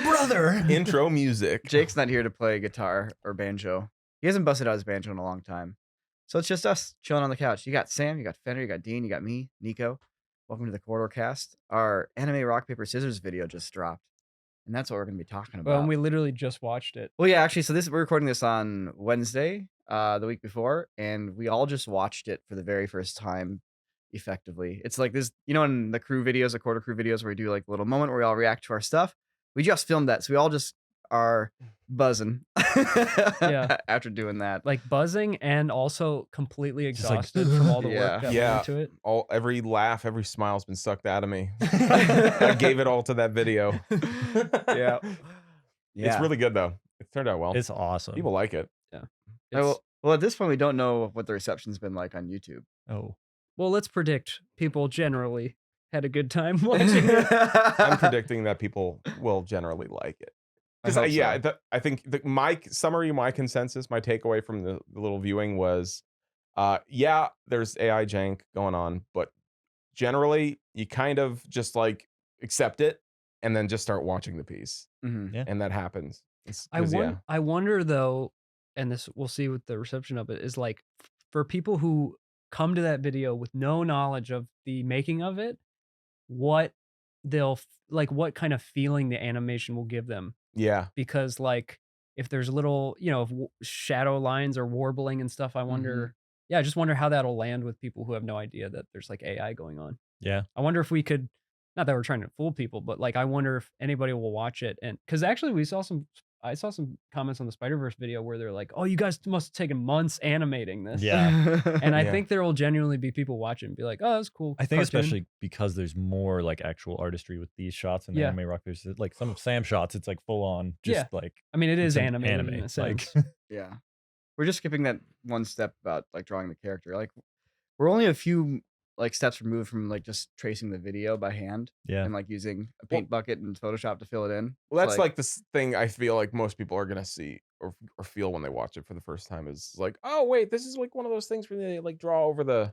Brother. Intro music. Jake's not here to play guitar or banjo. He hasn't busted out his banjo in a long time. So it's just us chilling on the couch. You got Sam, you got Fenner, you got Dean, you got me, Niko. Welcome to the CorridorCast. Our anime rock, paper, scissors video just dropped. And that's what we're going to be talking about. Well, and we literally just watched it. Well, yeah, actually, so we're recording this on Wednesday, the week before, and we all just watched it for the very first time effectively. It's like this, you know, in the crew videos, the quarter crew videos where we do like a little moment where we all react to our stuff. We just filmed that, so we all just are buzzing after doing that. Like buzzing and also completely exhausted from all the work that went into it. Every laugh, every smile's been sucked out of me. I gave it all to that video. Yeah. It's really good though. It turned out well. It's awesome. People like it. Yeah. Well, at this point, we don't know what the reception's been like on YouTube. Oh. Well, let's predict people generally had a good time watching it. I'm predicting that people will generally like it. Because I think my summary, my consensus, my takeaway from the little viewing was, there's AI jank going on, but generally you kind of just like accept it and then just start watching the piece, and that happens. I wonder though, and this we'll see with the reception of it, is like for people who come to that video with no knowledge of the making of it, what they'll like, what kind of feeling the animation will give them. Yeah, because like if there's little, you know, shadow lines or warbling and stuff, I wonder. I just wonder how that'll land with people who have no idea that there's like AI going on. Yeah, I wonder if we could, not that we're trying to fool people, but like I wonder if anybody will watch it. And because actually I saw some comments on the Spider-Verse video where they're like, oh, you guys must have taken months animating this. Yeah. And I think there will genuinely be people watching and be like, oh, that's cool. I think especially because there's more like actual artistry with these shots in the anime rock. There's like some of Sam's shots, it's like full on just like, I mean, it is anime in a sense. Like, yeah. We're just skipping that one step about like drawing the character. Like we're only a few like steps removed from like just tracing the video by hand and like using a paint bucket and Photoshop to fill it in. Well, that's like this thing I feel like most people are gonna see or feel when they watch it for the first time is like, oh wait, this is like one of those things where they like draw over the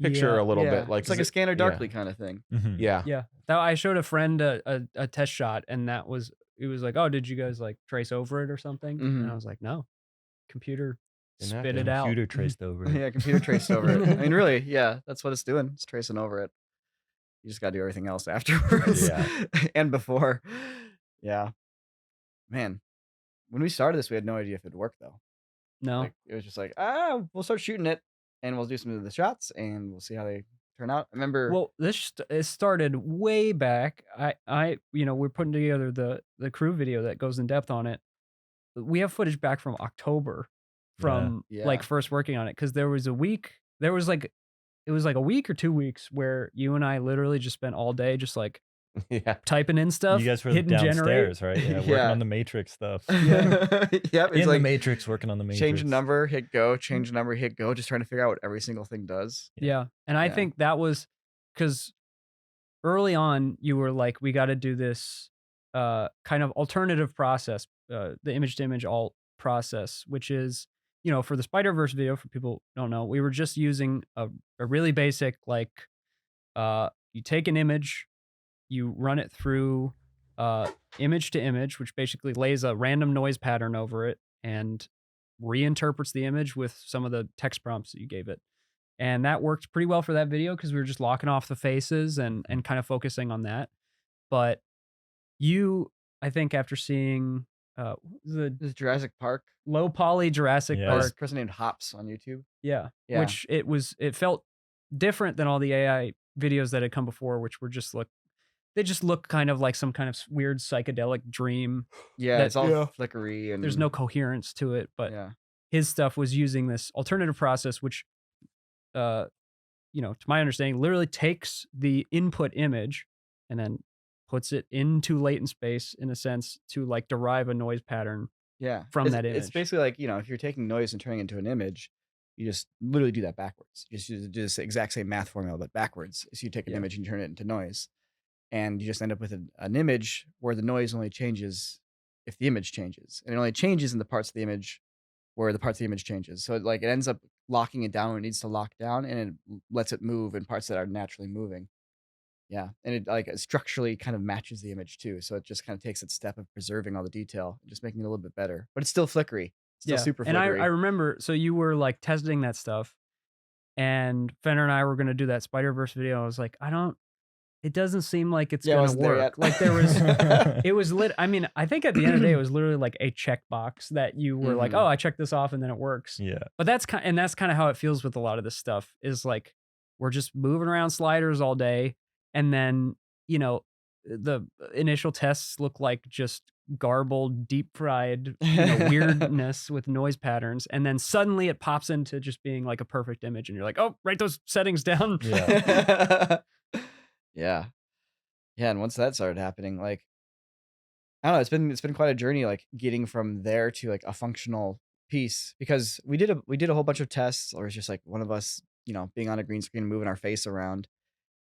picture a little bit. Like it's like a scanner darkly kind of thing. Yeah. Now I showed a friend a test shot, and it was like, oh, did you guys like trace over it or something? And I was like, no, computer spit it out. Computer traced over it. Yeah, computer traced over it. I mean, really, that's what it's doing. It's tracing over it. You just got to do everything else afterwards and before. Yeah. Man, when we started this, we had no idea if it'd work, though. No. Like, it was just like, we'll start shooting it, and we'll do some of the shots, and we'll see how they turn out. I remember... Well, it started way back. We're putting together the crew video that goes in depth on it. We have footage back from October. Like first working on it, because it was like a week or 2 weeks where you and I literally just spent all day just like typing in stuff. You guys were hitting downstairs, generate. right? Yeah, working on the Matrix stuff. It's in like the Matrix, working on the Matrix. Change number, hit go. Change number, hit go. Just trying to figure out what every single thing does. Yeah, and I think that was because early on you were like, we got to do this kind of alternative process, the image to image alt process, which is, you know, for the Spider-Verse video, for people who don't know, we were just using a really basic, like, you take an image, you run it through image to image, which basically lays a random noise pattern over it and reinterprets the image with some of the text prompts that you gave it. And that worked pretty well for that video because we were just locking off the faces and kind of focusing on that. But I think after seeing the Jurassic Park, low poly Jurassic Park, person named Hops on YouTube. Which it felt different than all the AI videos that had come before, which were they just look kind of like some kind of weird psychedelic dream. It's all flickery and there's no coherence to it. But his stuff was using this alternative process, which, to my understanding, literally takes the input image and then puts it into latent space in a sense to like derive a noise pattern from that image. It's basically like, if you're taking noise and turning it into an image, you just literally do that backwards. You just do this exact same math formula, but backwards. So you take an image and turn it into noise. And you just end up with an image where the noise only changes if the image changes. And it only changes in the parts of the image where the parts of the image changes. So it ends up locking it down when it needs to lock down, and it lets it move in parts that are naturally moving. Yeah, and it like structurally kind of matches the image too, so it just kind of takes its step of preserving all the detail, just making it a little bit better. But it's still flickery, still super And I flickery. remember, so you were like testing that stuff, and Fenner and I were gonna do that Spider-Verse video. I was like, it doesn't seem like it's Yeah, I gonna wasn't there work. yet. Like there was, it was lit. I mean, I think at the end of the day, it was literally like a checkbox that you were like, Mhm. oh, I checked this off and then it works. Yeah. But that's kind of how it feels with a lot of this stuff is like, we're just moving around sliders all day. And then, you know, the initial tests look like just garbled, deep fried, weirdness with noise patterns. And then suddenly it pops into just being like a perfect image. And you're like, oh, write those settings down. Yeah. Yeah. Yeah, and once that started happening, like I don't know, it's been quite a journey like getting from there to like a functional piece because we did a whole bunch of tests or it's just like one of us, being on a green screen moving our face around.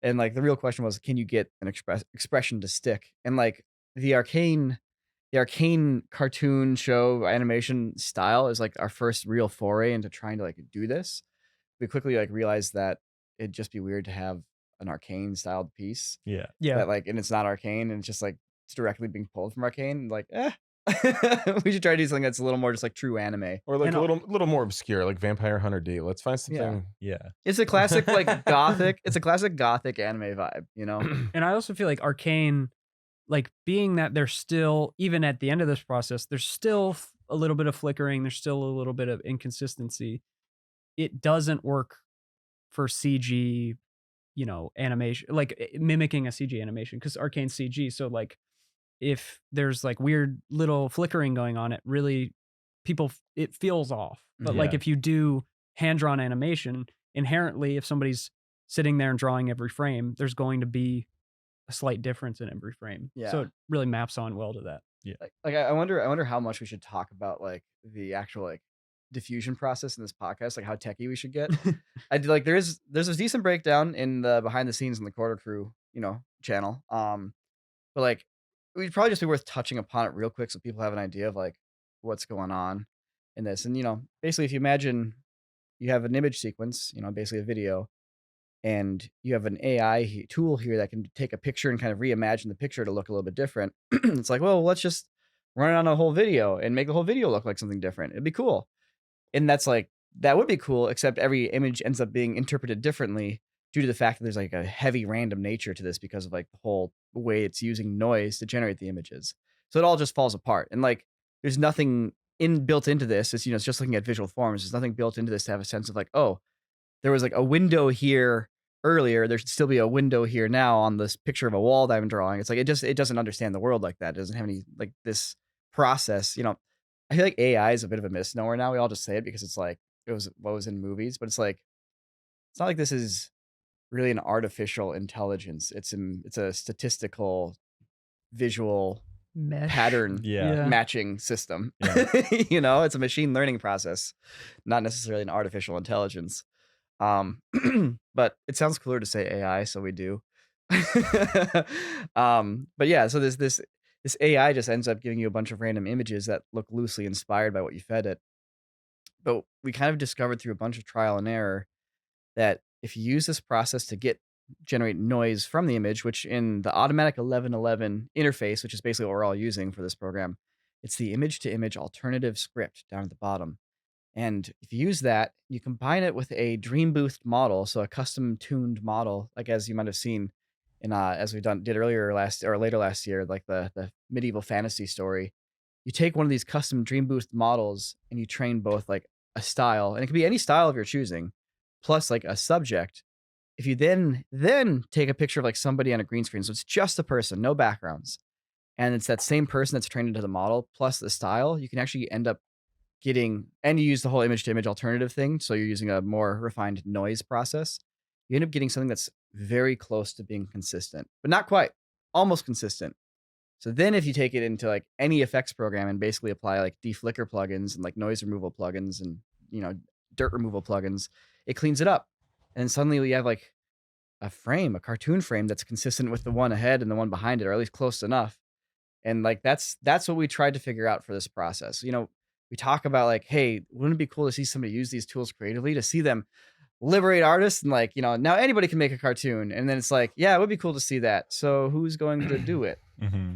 And like the real question was, can you get an expression to stick? And like the arcane cartoon show animation style is like our first real foray into trying to like do this. We quickly like realized that it'd just be weird to have an arcane styled piece Yeah. Yeah. that like, and it's not arcane and it's just like it's directly being pulled from arcane. Like, we should try to do something that's a little more just like true anime. Or like And a little more obscure, like Vampire Hunter D. Let's find something. Yeah. It's a classic like gothic. It's a classic gothic anime vibe, you know. And I also feel like Arcane, like being that they're still, even at the end of this process, there's still a little bit of flickering. There's still a little bit of inconsistency. It doesn't work for CG, animation, like mimicking a CG animation because Arcane's CG. So like if there's like weird little flickering going on, it really, it feels off. But like Yeah. if you do hand-drawn animation, inherently, if somebody's sitting there and drawing every frame, there's going to be a slight difference in every frame. So Yeah. it really maps on well to that. Like I wonder how much we should talk about like the actual like diffusion process in this podcast, like how techie we should get. I do like there's a decent breakdown in the behind the scenes in the Corridor Crew, channel. But like we'd probably just be worth touching upon it real quick so people have an idea of like what's going on in this. And basically if you imagine you have an image sequence, basically a video, and you have an AI tool here that can take a picture and kind of reimagine the picture to look a little bit different. It's like, well, let's just run it on a whole video and make the whole video look like something different. It'd be cool. And that's like, that would be cool, except every image ends up being interpreted differently due to the fact that there's like a heavy random nature to this because of like the whole way it's using noise to generate the images. So it all just falls apart. And like, there's nothing built into this. It's, it's just looking at visual forms. There's nothing built into this to have a sense of like, oh, there was like a window here earlier. There should still be a window here now on this picture of a wall that I'm drawing. It's like, it doesn't understand the world like that. It doesn't have any like this process, I feel like AI is a bit of a misnomer now. We all just say it because it's like it was what was in movies, but it's like it's not like this is really an artificial intelligence. It's a statistical visual Mesh. pattern Yeah. matching system. Yeah. It's a machine learning process, not necessarily an artificial intelligence. But it sounds cooler to say AI, so we do. But yeah, so this AI just ends up giving you a bunch of random images that look loosely inspired by what you fed it. But we kind of discovered through a bunch of trial and error that if you use this process to generate noise from the image, which in the automatic 1111 interface, which is basically what we're all using for this program, it's the image to image alternative script down at the bottom. And if you use that, you combine it with a Dream Boost model, so a custom tuned model, like as you might have seen in as we did later last year, like the medieval fantasy story. You take one of these custom Dream Boost models and you train both like a style, and it can be any style of your choosing, plus like a subject. If you then take a picture of like somebody on a green screen, so it's just a person, no backgrounds, and it's that same person that's trained into the model plus the style, you can actually end up and you use the whole image to image alternative thing. So you're using a more refined noise process. You end up getting something that's very close to being consistent, but not quite, almost consistent. So then if you take it into like any effects program and basically apply like deflicker plugins and like noise removal plugins and, dirt removal plugins, it cleans it up. And suddenly we have like a cartoon frame that's consistent with the one ahead and the one behind it, or at least close enough. And like, that's what we tried to figure out for this process. We talk about like, hey, wouldn't it be cool to see somebody use these tools creatively, to see them liberate artists and like, now anybody can make a cartoon. And then it's like, yeah, it would be cool to see that. So who's going to do it? Mm-hmm.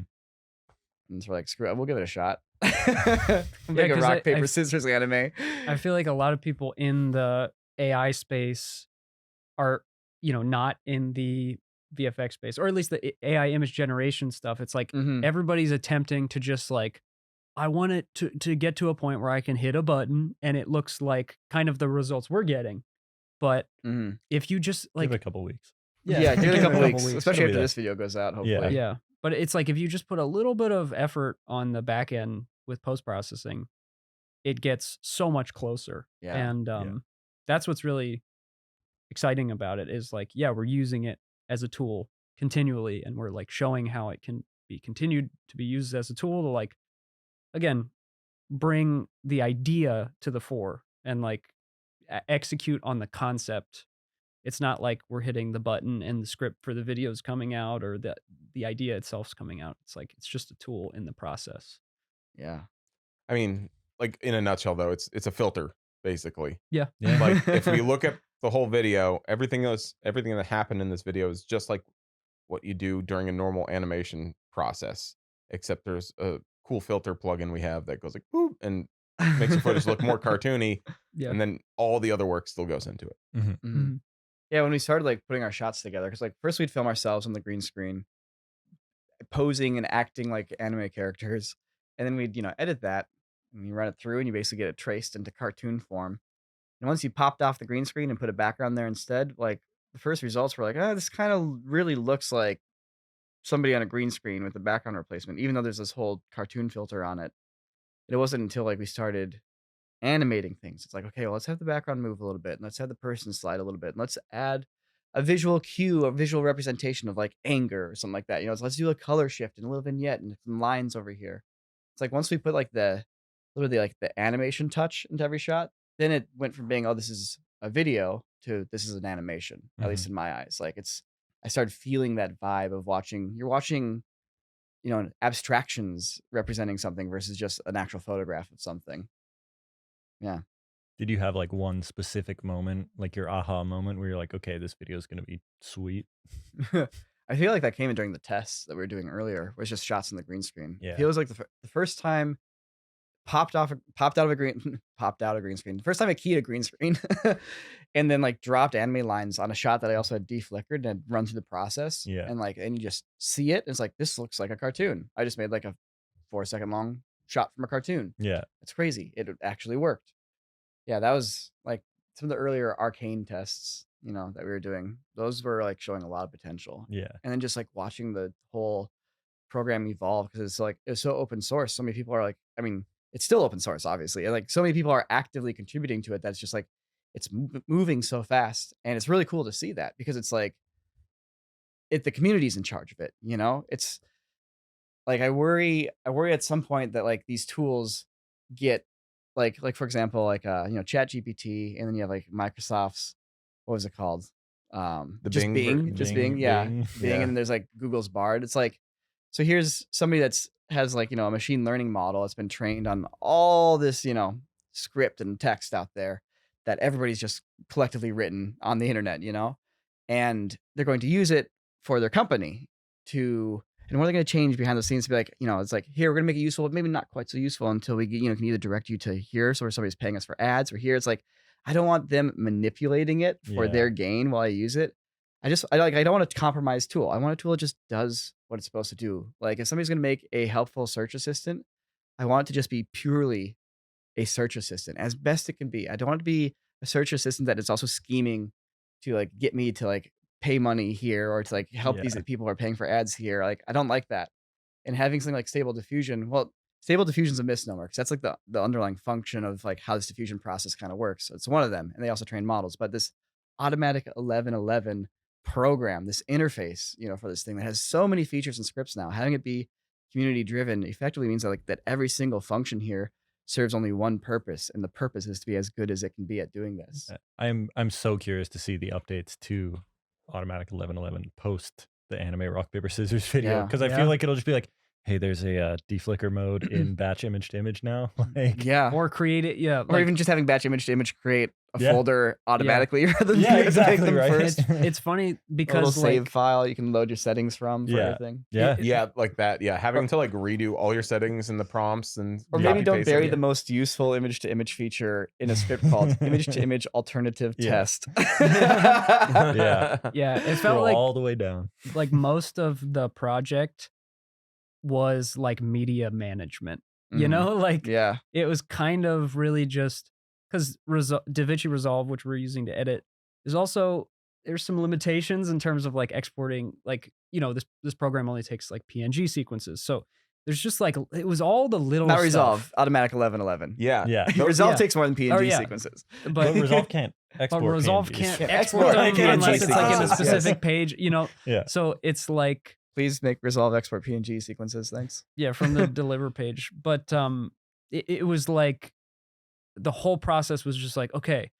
And so we're like, screw it, we'll give it a shot. We'll make a rock, paper, scissors anime. I feel like a lot of people in the AI space are, not in the VFX space, or at least the AI image generation stuff. It's like everybody's attempting to just like, I want it to get to a point where I can hit a button and it looks like kind of the results we're getting. But if you just like give it a couple weeks. Yeah, give it a couple weeks, especially after this video goes out, hopefully. Yeah. But it's like if you just put a little bit of effort on the back end with post-processing, it gets so much closer. Yeah. And that's what's really exciting about it is like, we're using it as a tool continually, and we're like showing how it can be continued to be used as a tool to like, again, bring the idea to the fore and like execute on the concept. It's not like we're hitting the button and the script for the video is coming out, or the idea itself's coming out. It's like, it's just a tool in the process. Yeah. I mean, like in a nutshell though, it's a filter basically. Yeah. Like if we look at the whole video, everything that happened in this video is just like what you do during a normal animation process, except there's a cool filter plugin we have that goes like boop and makes the footage look more cartoony. Yeah. And then all the other work still goes into it. Yeah, when we started like putting our shots together, because like first we'd film ourselves on the green screen, posing and acting like anime characters, and then we'd edit that and you run it through and you basically get it traced into cartoon form. And once you popped off the green screen and put a background there instead, like the first results were like, this kind of really looks like somebody on a green screen with a background replacement, even though there's this whole cartoon filter on it. And it wasn't until like we started animating things. It's like, okay, well, let's have the background move a little bit, and let's have the person slide a little bit, and let's add a visual cue, a visual representation of like anger or something like that. So let's do a color shift and a little vignette and some lines over here. It's like once we put like literally like the animation touch into every shot, then it went from being, oh, this is a video to this is an animation, at least in my eyes. Like I started feeling that vibe of you're watching, abstractions representing something versus just an actual photograph of something. Yeah. Did you have like one specific moment, like your aha moment, where you're like, okay, this video is going to be sweet? I feel like that came in during the tests that we were doing earlier, was just shots on the green screen. Yeah. It feels like the first time popped out of a green screen. The first time I keyed a green screen and then like dropped anime lines on a shot that I also had deflickered and run through the process. Yeah. And you just see it. And it's like, this looks like a cartoon. I just made like a 4-second long shot from a cartoon. Yeah. It's crazy. It actually worked. Yeah, that was like some of the earlier arcane tests, that we were doing. Those were like showing a lot of potential. Yeah. And then just like watching the whole program evolve, because it's like, it's so open source. So many people are like, I mean, it's still open source, obviously. And like so many people are actively contributing to it. That's just like, it's moving so fast. And it's really cool to see that, because it's like, the community's in charge of it. It's like, I worry at some point that like these tools get like for example, like Chat GPT, and then you have like Microsoft's, what was it called? Bing, Bing, and then there's like Google's Bard. It's like, so here's somebody has like, a machine learning model that's been trained on all this, script and text out there that everybody's just collectively written on the internet, and they're going to use it for their company and what are they going to change behind the scenes to be like, it's like, here, we're going to make it useful, but maybe not quite so useful until we can either direct you to here, so somebody's paying us for ads, or here. It's like, I don't want them manipulating it for their gain while I use it. I don't want a compromised tool. I want a tool that just does what it's supposed to do. Like if somebody's going to make a helpful search assistant, I want it to just be purely a search assistant as best it can be. I don't want it to be a search assistant that is also scheming to like get me to like pay money here, or to like help these people who are paying for ads here. Like I don't like that. And having something like Stable Diffusion, well, Stable Diffusion is a misnomer, because that's like the underlying function of like how this diffusion process kind of works. So it's one of them, and they also train models. But this automatic 1111 program, this interface, for this thing that has so many features and scripts now, having it be community driven effectively means that every single function here serves only one purpose, and the purpose is to be as good as it can be at doing this. I'm so curious to see the updates to automatic 1111 post the anime rock paper scissors video, because I feel like it'll just be like, hey, there's a deflicker mode in batch image to image now. Like, Yeah. Or create it, Or like, even just having batch image to image create a Yeah. folder automatically rather than Yeah, you have to make exactly, them right? first. it's funny A little because save like file you can load your settings from for everything. Yeah. Yeah, like that. Yeah, having to like redo all your settings and the prompts and Or maybe don't copy-paste bury it. the most useful image to image feature in a script called image to image alternative Yeah. test. Yeah. it felt Scroll like all the way down. most of the project was like media management. You Mhm. know, like Yeah. it was kind of really just because DaVinci Resolve, which we're using to edit, is also there's some limitations in terms of like exporting. Like this program only takes like PNG sequences, so there's just like it was all the little Not stuff. Resolve, automatic 1111. Yeah. Yeah. Resolve yeah. takes more than PNG Oh, yeah. sequences. But Resolve can't export But Resolve PNGs. can't Can't export export them PNG unless it's like in a sequences, specific page. Yeah. So it's like Please make Resolve export PNG sequences. Thanks. from the deliver page. But it was like the whole process was just like, okay,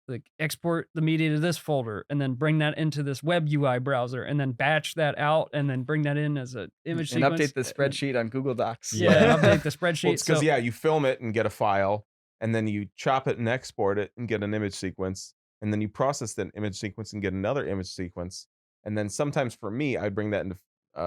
like export the media to this folder and then bring that into this web UI browser and then batch that out and then bring that in as an image And sequence. update the spreadsheet on Google Docs. Yeah, update the spreadsheet. Well, it's because So- you film it and get a file, and then you chop it and export it and get an image sequence, and then you process that image sequence and get another image sequence, and then sometimes for me, I'd bring that into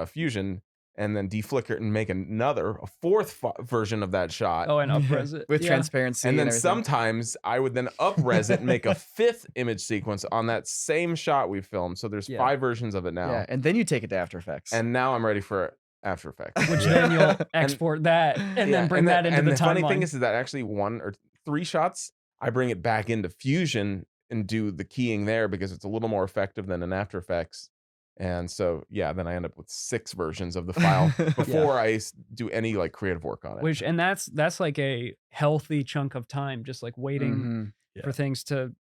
Fusion and then deflicker it and make a fourth version of that shot. Oh, and upres it. With Yeah. transparency. And then everything. sometimes I would then upres it and make a fifth image sequence on that same shot we filmed. So there's 5 versions of it now. Yeah, and then you take it to After Effects. And now I'm ready for After Effects. Which then you'll export that and then bring that into and the the funny timeline. thing is that actually 1 or 3 shots, I bring it back into Fusion and do the keying there because it's a little more effective than in After Effects. And so, then I end up with 6 versions of the file before I do any like creative work on it. And that's like a healthy chunk of time, just like waiting Mhm. for things to,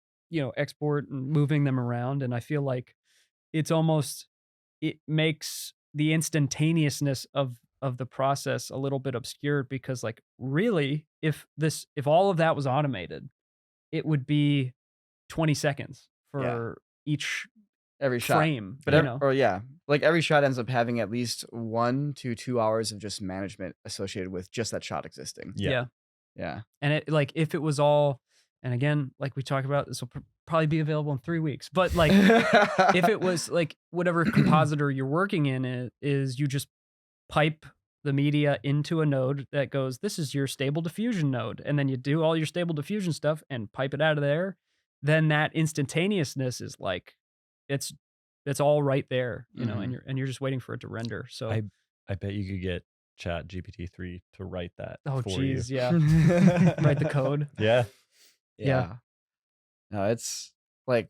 export and moving them around. And I feel like it's almost, it makes the instantaneousness of the process a little bit obscured because like really, if all of that was automated, it would be 20 seconds for each Every shot. frame. But like every shot ends up having at least 1 to 2 hours of just management associated with just that shot existing. Yeah. Yeah. And it like if it was all, and again, like we talked about, this will probably be available in 3 weeks. But like if it was like whatever compositor you're working in is you just pipe the media into a node that goes, this is your Stable Diffusion node, and then you do all your Stable Diffusion stuff and pipe it out of there, then that instantaneousness is like it's all right there, and you're just waiting for it to render. So I bet you could get Chat GPT-3 to write that. oh for geez, you. yeah. Write the code. Yeah. Yeah. No, it's like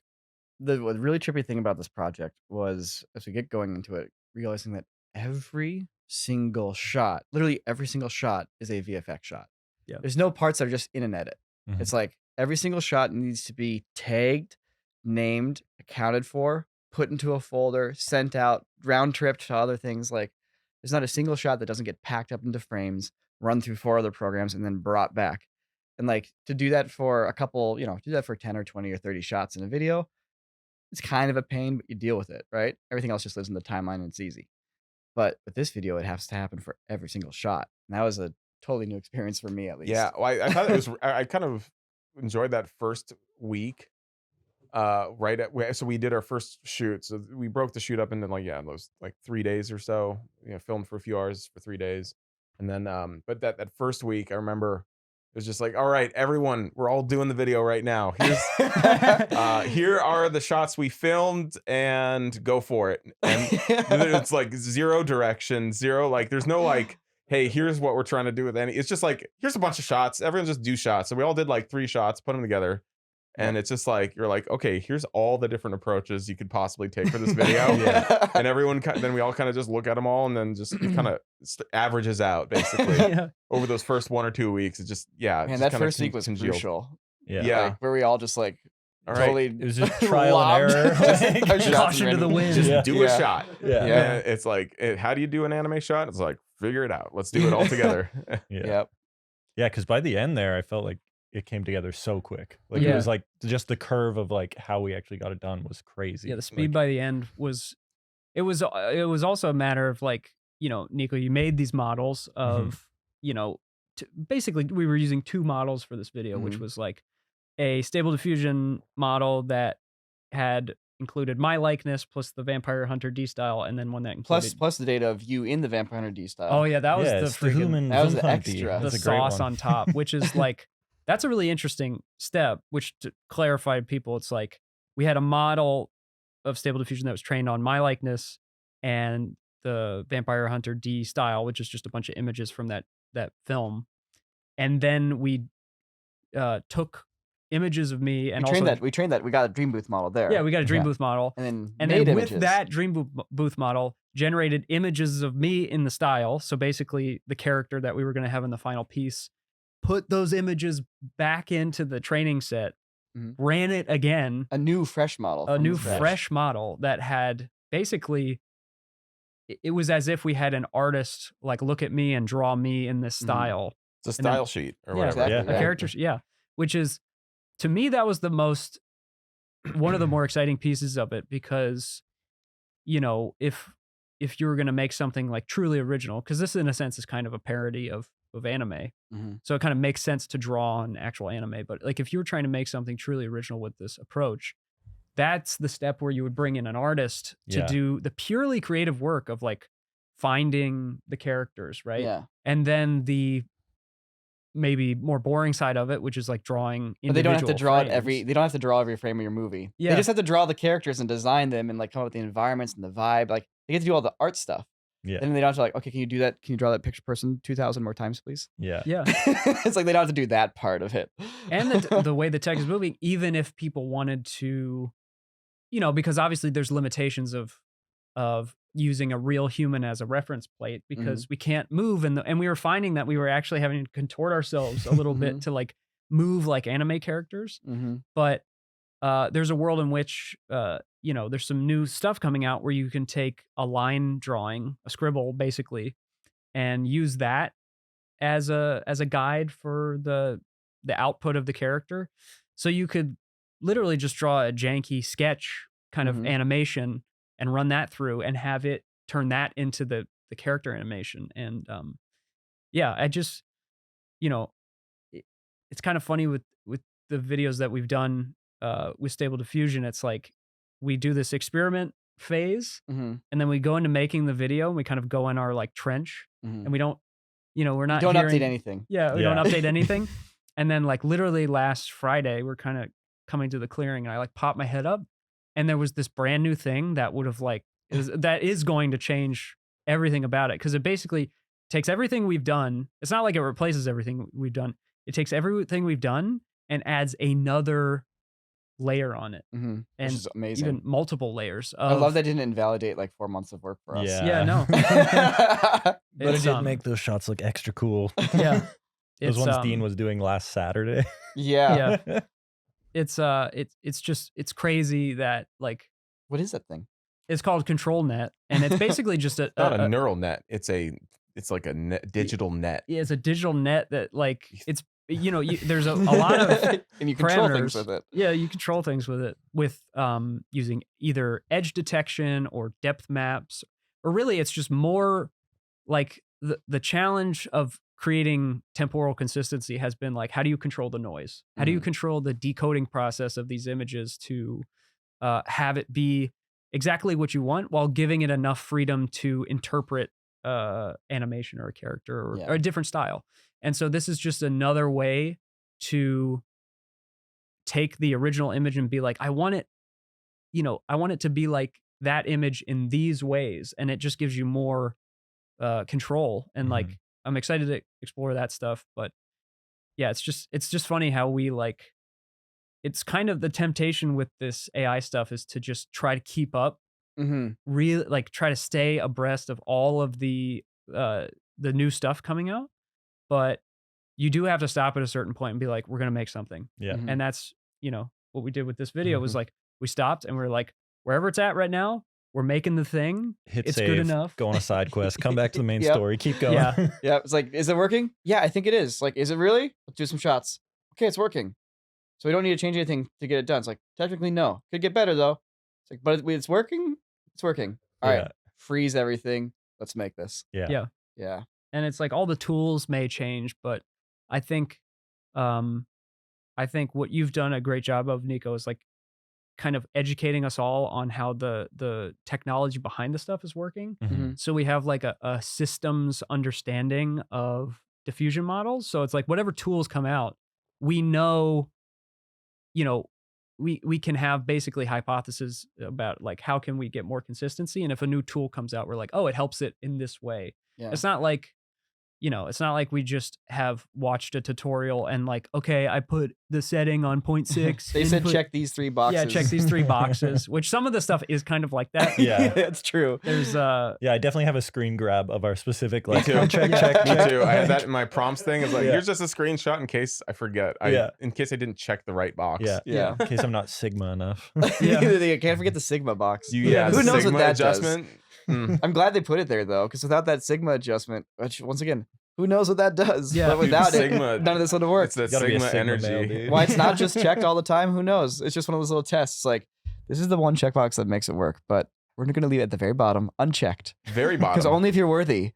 the really trippy thing about this project was as we get going into it, realizing that every single shot, literally every single shot, is a VFX shot. Yeah. There's no parts that are just in an edit. Mhm. It's like every single shot needs to be tagged, named, accounted for, put into a folder, sent out, round tripped to other things. Like there's not a single shot that doesn't get packed up into frames, run through 4 other programs, and then brought back. And like to do that for a couple, do that for 10 or 20 or 30 shots in a video, it's kind of a pain, but you deal with it, right? Everything else just lives in the timeline and it's easy. But with this video, it has to happen for every single shot. And that was a totally new experience for me, at least. Yeah, well, I thought it was. I kind of enjoyed that first week. So we did our first shoot. So we broke the shoot up into those 3 days or so. Filmed for a few hours for 3 days, and then but that first week, I remember it was just like, all right, everyone, we're all doing the video right now. Here are the shots we filmed, and go for it. And it's like 0 direction, 0 there's no hey, here's what we're trying to do with any. It's just like, here's a bunch of shots. Everyone just do shots. So we all did 3 shots, put them together. And it's just you're like, okay, here's all the different approaches you could possibly take for this video. And then we all kind of just look at them all, and then just it kind of averages out basically over those first 1 or 2 weeks. It just, Man, that first week was crucial. Yeah. Where we all just all right. totally. It was just trial and error. Just Caution to the wind. Just do a Yeah. shot. Yeah. And it's how do you do an anime shot? It's like, figure it out. Let's do it all together. Yeah. Yeah, because by the end there, I felt like it came together so quick. Like Yeah. it was just the curve of how we actually got it done was crazy. Yeah, the speed by the end was it was also a matter of Niko, you made these models of, basically we were using 2 models for this video, which was like a Stable Diffusion model that had included my likeness plus the Vampire Hunter D style, and then one that included plus the data of you in the Vampire Hunter D style. Oh yeah, that was the freaking that was the extra, the sauce on top, which is like that's a really interesting step. Which, to clarify to people, it's like we had a model of Stable Diffusion that was trained on my likeness and the Vampire Hunter D style, which is just a bunch of images from that film, and then we took images of me and we trained that. We got a Dream Booth model there. Yeah, we got a Dream Booth model, and then images. With that Dream Booth model, generated images of me in the style. So basically, the character that we were going to have in the final piece, put those images back into the training set, ran it again, a new fresh model, fresh model that had basically. It was as if we had an artist like look at me and draw me in this style. It's a style sheet or whatever. Exactly, a character sheet, which is. To me, that was one of the more exciting pieces of it because, if you were going to make something like truly original, because this in a sense is kind of a parody of anime, so it kind of makes sense to draw on actual anime. But like if you were trying to make something truly original with this approach, that's the step where you would bring in an artist to do the purely creative work of like finding the characters, right? Yeah, and then the maybe more boring side of it, which is like drawing. But they don't have to draw frames. They don't have to draw every frame of your movie. Yeah. They just have to draw the characters and design them and like come up with the environments and the vibe. Like they get to do all the art stuff. Yeah. And then they don't have to like, okay, can you do that? Can you draw that picture person 2,000 more times, please? Yeah. Yeah. It's like they don't have to do that part of it. And the way the tech is moving, even if people wanted to, because obviously there's limitations of using a real human as a reference plate because we can't move, and we were finding that we were actually having to contort ourselves a little bit to like move like anime characters. But there's a world in which there's some new stuff coming out where you can take a line drawing, a scribble basically, and use that as a guide for the output of the character. So you could literally just draw a janky sketch kind of animation and run that through and have it turn that into the character animation. And I just, it's kind of funny with the videos that we've done with Stable Diffusion. It's like we do this experiment phase and then we go into making the video and we kind of go in our like trench and we don't, we're not don't update anything. Yeah, we don't update anything. And then like literally last Friday, we're kind of coming to the clearing and I like popped my head up and there was this brand new thing that would have like, that is going to change everything about it. Cause it basically takes everything we've done. It's not like it replaces everything we've done. It takes everything we've done and adds another layer on it. And which is amazing. Even multiple layers. I love that it didn't invalidate like 4 months of work for us. Yeah, no. But it did make those shots look extra cool. Yeah. Those ones Dean was doing last Saturday. Yeah. It's crazy that like, what is that thing? It's called Control Net, and it's basically just not a neural net. It's like a digital net. Yeah, it's a digital net that like it's there's a lot of and you control things with it. Yeah, you control things with it with using either edge detection or depth maps, or really it's just more like the challenge of creating temporal consistency has been like, how do you control the noise? How do you control the decoding process of these images to have it be exactly what you want while giving it enough freedom to interpret animation or a character or a different style. And so this is just another way to take the original image and be like, I want it to be like that image in these ways. And it just gives you more control. And like, I'm excited to explore that stuff. But yeah, it's just funny how we like, it's kind of the temptation with this AI stuff is to just try to keep up, really like try to stay abreast of all of the new stuff coming out. But you do have to stop at a certain point and be like, we're going to make something. Yeah. And that's, what we did with this video was like, we stopped and we're like, wherever it's at right now, we're making the thing. It's good enough. Go on a side quest. Come back to the main story. Keep going. Yeah. Yeah. It's like, is it working? Yeah, I think it is. Like, is it really? Let's do some shots. Okay, it's working. So we don't need to change anything to get it done. It's like, technically, no. Could get better, though. It's like, but it's working. It's working. All right. Freeze everything. let's make this. Yeah. And it's like all the tools may change, but I think what you've done a great job of, Niko, is like kind of educating us all on how the technology behind the stuff is working. So we have like a systems understanding of diffusion models. So it's like whatever tools come out, we know, we can have basically hypotheses about like how can we get more consistency. And if a new tool comes out, we're like, oh, it helps it in this way. It's not like, it's not like we just have watched a tutorial and like, okay, I put the setting on 0.6. They said check these 3 boxes. Yeah, check these 3 boxes, which some of the stuff is kind of like that. Yeah, that's true. There's I definitely have a screen grab of our specific like Me too. check. Me too. I had that in my prompts thing. It's like, here's just a screenshot in case I forget. In case I didn't check the right box. Yeah. In case I'm not Sigma enough. You can't forget the Sigma box. Who knows what that adjustment? I'm glad they put it there though, because without that Sigma adjustment, which once again, who knows what that does? Yeah. But without Sigma, it, none of this would have worked. It's that Sigma energy. Male, Why it's not just checked all the time? Who knows? It's just one of those little tests. It's like, this is the one checkbox that makes it work, but we're going to leave it at the very bottom, unchecked. Very bottom. Because only if you're worthy.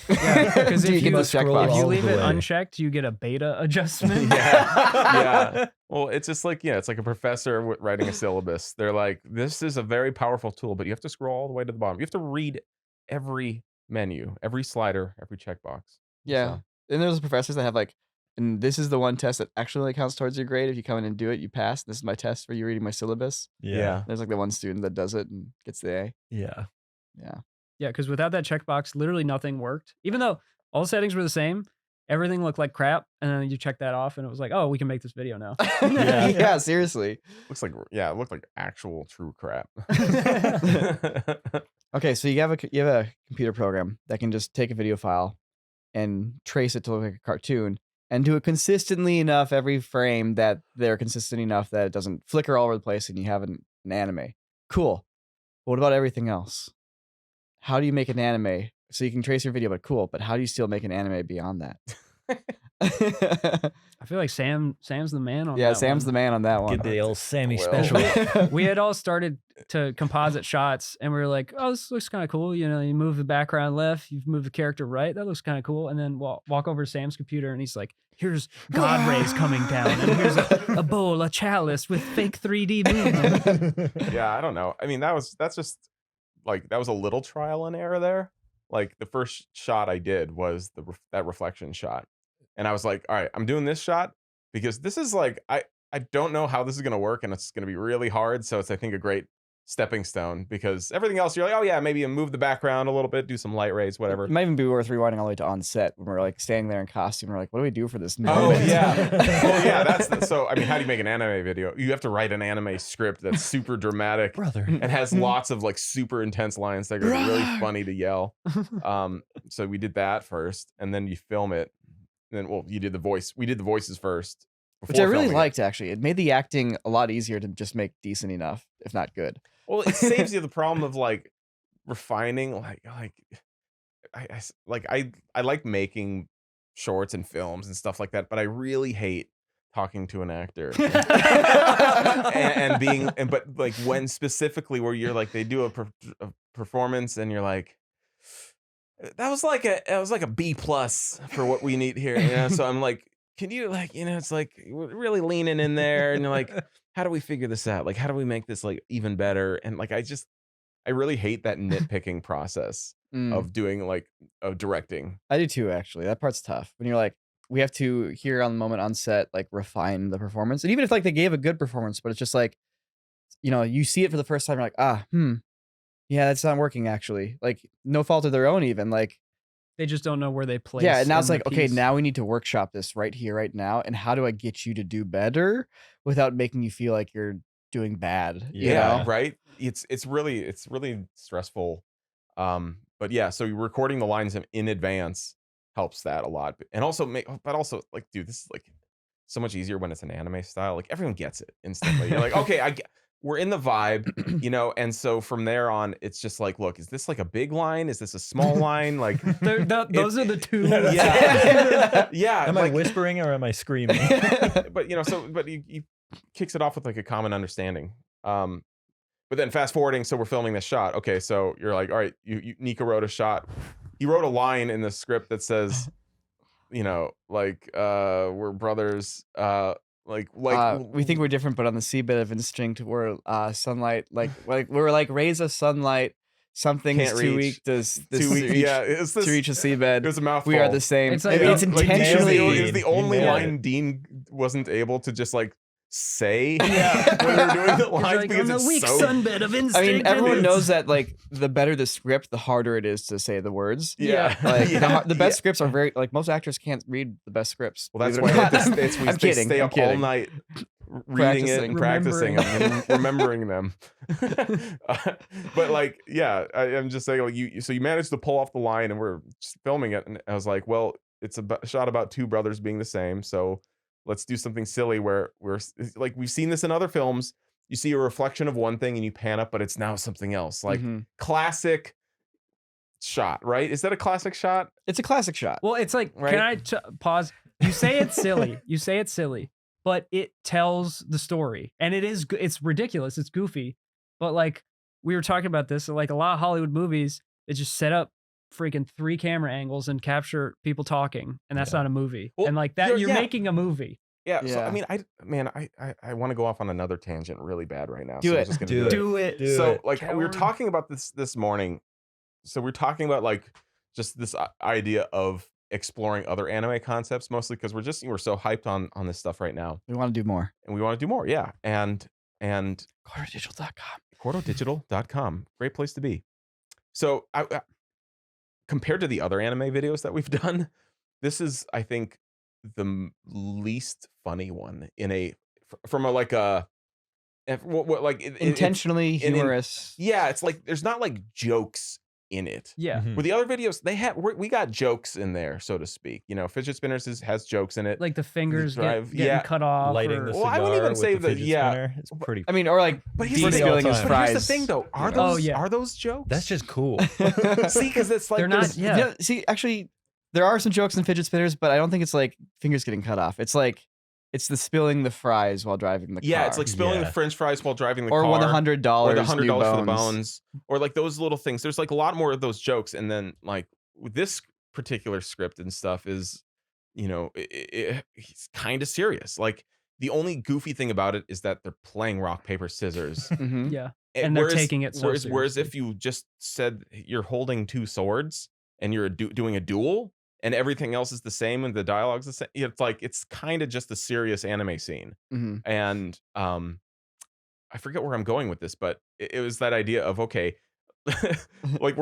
Because do you get those checkboxes. If you leave it unchecked, you get a beta adjustment. Yeah. Well, it's just like, it's like a professor writing a syllabus. They're like, this is a very powerful tool, but you have to scroll all the way to the bottom. You have to read every menu, every slider, every checkbox. Yeah. So. And there's professors that have like, and this is the one test that actually like counts towards your grade. If you come in and do it, you pass. This is my test for you reading my syllabus. Yeah. There's like the one student that does it and gets the A. Yeah. Yeah, because without that checkbox, literally nothing worked. Even though all settings were the same, everything looked like crap. And then you check that off and it was like, oh, we can make this video now. Yeah, seriously. Looks like, it looked like actual true crap. Okay, so you have a computer program that can just take a video file and trace it to look like a cartoon and do it consistently enough every frame that they're consistent enough that it doesn't flicker all over the place and you have an anime. Cool. But what about everything else? How do you make an anime? So you can trace your video, but cool. But how do you still make an anime beyond that? I feel like Sam's the man on that. Yeah, Sam's the man on that one. Get the old Sammy Well. special. We had all started to composite shots and we were like, oh, this looks kind of cool. You move the background left, you move the character right. That looks kind of cool. And then walk over to Sam's computer and he's like, here's God rays coming down. And here's a bowl, a chalice with fake 3D movement. Yeah, I don't know. I mean, that was a little trial and error there. Like the first shot I did was that reflection shot. And I was like, all right, I'm doing this shot because this is like, I don't know how this is going to work and it's going to be really hard. So it's, I think, a great stepping stone because everything else you're like, oh yeah, maybe move the background a little bit, do some light rays, whatever. It might even be worth rewinding all the way to on set when we're like standing there in costume. We're like, what do we do for this Oh moment? yeah. So I mean, how do you make an anime video? You have to write an anime script that's super dramatic, Brother. and has lots of like super intense lines that are really funny to yell. So we did that first, and then you film it. And then, you did the voice. We did the voices first, Which I really filming liked, actually. It made the acting a lot easier to just make decent enough, if not good. Well, it saves you the problem of like refining. I like making shorts and films and stuff like that, but I really hate talking to an actor but like when specifically where you're like they do a performance and you're like that was like a B+ for what we need here, so I'm like, can you like, it's like we're really leaning in there and you're like, how do we figure this out? Like, how do we make this like even better? And like I really hate that nitpicking process of doing of directing. I do too, actually. That part's tough. When you're like, we have to here on the moment on set, like refine the performance. And even if like they gave a good performance, but it's just like, you see it for the first time, you're like, yeah, that's not working actually. Like no fault of their own even. Like they just don't know where they place. Yeah, and now it's like, okay, piece. now we need to workshop this right here, right now. And how do I get you to do better without making you feel like you're doing bad? Yeah, right. It's really stressful. But yeah, so recording the lines in advance helps that a lot. And also like, dude, this is like so much easier when it's an anime style. Like everyone gets it instantly. You're like, okay, we're in the vibe, and so from there on, it's just like, look, is this like a big line? Is this a small line? Like those are the two. Yeah. Am I whispering or am I screaming? But he kicks it off with like a common understanding. But then fast forwarding, so we're filming this shot. Okay, so you're like, all right, Niko wrote a shot. He wrote a line in the script that says, you know, like we're brothers. We think we're different, but on the seabed of instinct, we're sunlight. Like we're like rays of sunlight. Something's too weak to reach a seabed. It was a mouthful. We are the same. It's like it's intentionally. It was the only line Dean wasn't able to just like say when we were doing the lines like, because on it's the weak so. sunbed of instinct. I mean, everyone knows that like the better the script, the harder it is to say the words. Yeah, like the best scripts are very like most actors can't read the best scripts. Well, that's why they stay up all kidding. night reading it and practicing them and remembering them. But like, yeah, I'm just saying, like so you managed to pull off the line, and we're just filming it, and I was like, well, it's a shot about two brothers being the same, so let's do something silly where we're like, we've seen this in other films. You see a reflection of one thing and you pan up, but it's now something else. Like classic shot, right? Is that a classic shot? It's a classic shot. Well, it's like, right? Can I pause? You say it's silly. You say it's silly, but it tells the story, and it's ridiculous. It's goofy, but like we were talking about this, like a lot of Hollywood movies, they just set up freaking 3 camera angles and capture people talking, and that's not a movie. Well, and like that, you're making a movie. Yeah. So I mean, I want to go off on another tangent really bad right now. Do so it. I'm just gonna Do it. So like we were talking about this morning. So we're talking about like just this idea of exploring other anime concepts, mostly because we're so hyped on this stuff right now. We want to do more. And we want to do more. Yeah. And CorridorDigital.com. CorridorDigital.com. Great place to be. So I compared to the other anime videos that we've done, this is, I think, the least funny one from a like a intentionally humorous. It's like there's not like jokes in it. Yeah. With the other videos, we got jokes in there, so to speak. You know, Fidget Spinners has jokes in it. Like the fingers getting cut off. Lighting the cigar. Well, I wouldn't even say that. Spinner. It's pretty. I mean, or like, but here's spilling his fries. Here's the thing, though. Are those jokes? That's just cool. See, because it's like they're not. Yeah. See, actually, there are some jokes in Fidget Spinners, but I don't think it's like fingers getting cut off. It's like it's the spilling the fries while driving the car. Yeah, it's like spilling the French fries while driving the car. Or $100 or the $100 for the bones. Or like those little things. There's like a lot more of those jokes. And then like with this particular script and stuff is, you know, it's kind of serious. Like the only goofy thing about it is that they're playing rock, paper, scissors. Yeah. And they're taking it so seriously. Whereas if you just said you're holding 2 swords and you're doing a duel, and everything else is the same and the dialogue's the same, it's like it's kind of just a serious anime scene. And I forget where I'm going with this, but it was that idea of, okay, like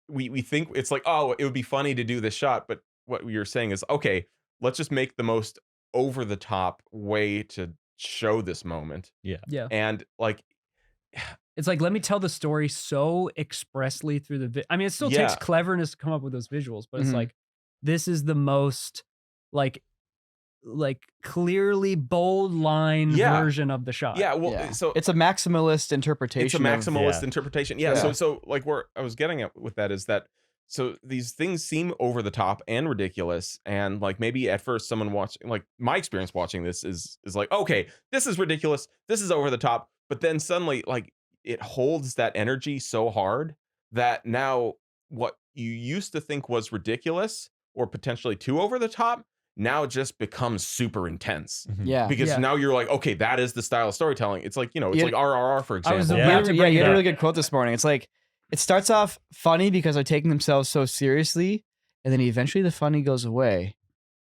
we think it's like, oh, it would be funny to do this shot, but what you're saying is, okay, let's just make the most over the top way to show this moment. Yeah. And like it's like, let me tell the story so expressly through I mean, it still takes cleverness to come up with those visuals, but it's like, this is the most like clearly bold line version of the shot. Yeah, well, so it's a maximalist interpretation. It's a maximalist interpretation. Yeah. So like where I was getting at with that is that so these things seem over the top and ridiculous, and like maybe at first someone watching, like my experience watching this is like, okay, this is ridiculous, this is over the top, but then suddenly like it holds that energy so hard that now what you used to think was ridiculous or potentially too over the top now just becomes super intense. Yeah. Because now you're like, okay, that is the style of storytelling. It's like, you know, it's like RRR, for example. You had a really good quote this morning. It's like, it starts off funny because they're taking themselves so seriously, and then eventually the funny goes away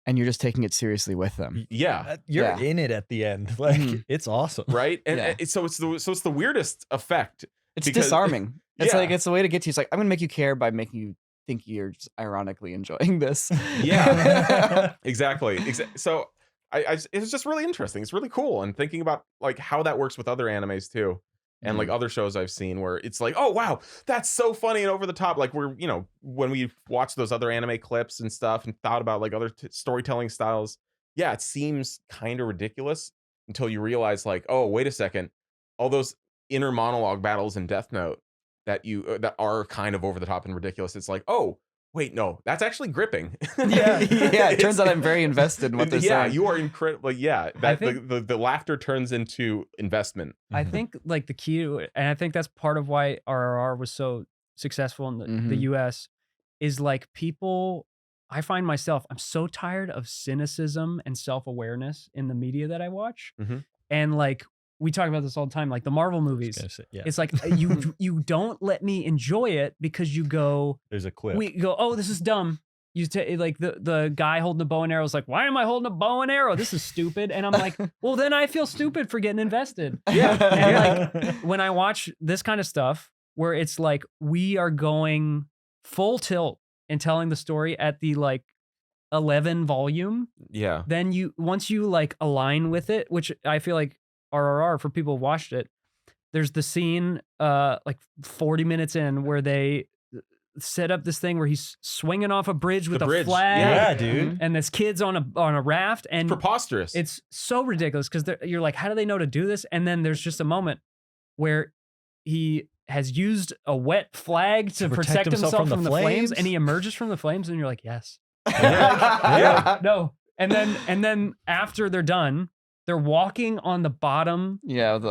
and you're just taking it seriously with them. Yeah. You're in it at the end. Like it's awesome. Right? And so it's the weirdest effect. It's disarming. It's like, it's a way to get to you. It's like, I'm going to make you care by making you think you're just ironically enjoying this. Yeah. Exactly. So it was just really interesting. It's really cool. And thinking about like how that works with other animes too. And like other shows I've seen where it's like, oh wow, that's so funny and over the top. Like we're, you know, when we watched those other anime clips and stuff and thought about like other storytelling styles, yeah, it seems kind of ridiculous until you realize like, oh, wait a second, all those inner monologue battles in Death Note that are kind of over the top and ridiculous. It's like, oh, wait, no, that's actually gripping. Yeah. It turns out I'm very invested in what they're saying. Yeah, you are incredible. Yeah, that the laughter turns into investment. I think like the key to it, and I think that's part of why RRR was so successful in the US, is like people. I find myself, I'm so tired of cynicism and self-awareness in the media that I watch, and like we talk about this all the time, like the Marvel movies. It's like you don't let me enjoy it because you go. There's a quip. We go, oh, this is dumb. You like the guy holding the bow and arrow is like, why am I holding a bow and arrow? This is stupid. And I'm like, well, then I feel stupid for getting invested. Yeah. And like when I watch this kind of stuff where it's like we are going full tilt and telling the story at the like 11 volume. Yeah. Then once you like align with it, which I feel like RRR for people who watched it, there's the scene like 40 minutes in where they set up this thing where he's swinging off a bridge with a flag. Yeah, dude. And this kid's on a raft. And it's preposterous. It's so ridiculous because you're like, how do they know to do this? And then there's just a moment where he has used a wet flag to protect himself from the flames, and he emerges from the flames, and you're like, yes. No. And then after they're done, they're walking on the bottom of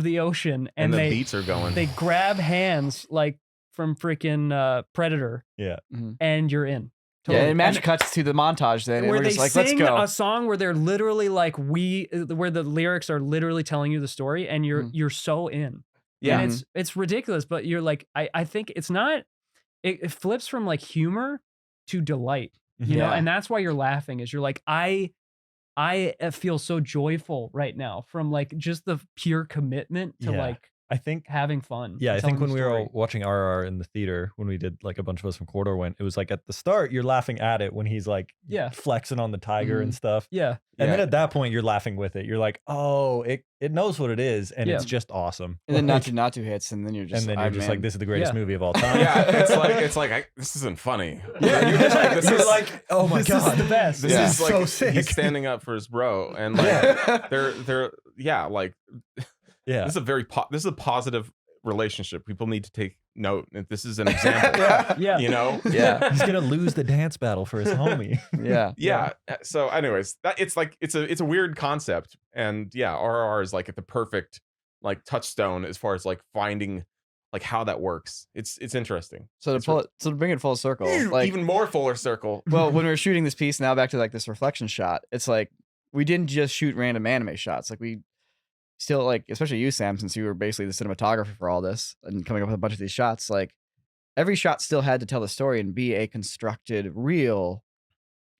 the ocean. And the beats are going. They grab hands like from freaking Predator. Yeah. And you're in. Totally. Yeah, and match cuts to the montage then. Where and we're they just like, sing let's go. a song where they're literally like, where the lyrics are literally telling you the story, and you're so in. Yeah. And it's ridiculous, but you're like, I think it's not, it flips from like humor to delight, you know? And that's why you're laughing, is you're like, I feel so joyful right now from like just the pure commitment to like, I think having fun. Yeah, I think when we were all watching RRR in the theater, when we did like a bunch of us from Corridor went, it was like at the start you're laughing at it when he's like flexing on the tiger and stuff. Yeah. And then at that point you're laughing with it. You're like, oh, it knows what it is, and it's just awesome. And then Natu hits, and then you're just like, this is the greatest movie of all time. It's like this isn't funny. Yeah, you're just like, this is like, oh my god, this is the best. This is like so sick. He's standing up for his bro, and like they're like. Yeah, this is a positive relationship. People need to take note. This is an example. You know. Yeah, he's gonna lose the dance battle for his homie. Yeah. So, anyways, it's a weird concept, and RRR is like at the perfect like touchstone as far as like finding like how that works. It's interesting. So to bring it full circle, like even more fuller circle. Well, when we were shooting this piece, now back to like this reflection shot, it's like we didn't just shoot random anime shots. Like we still, like, especially you, Sam, since you were basically the cinematographer for all this and coming up with a bunch of these shots, like every shot still had to tell the story and be a constructed, real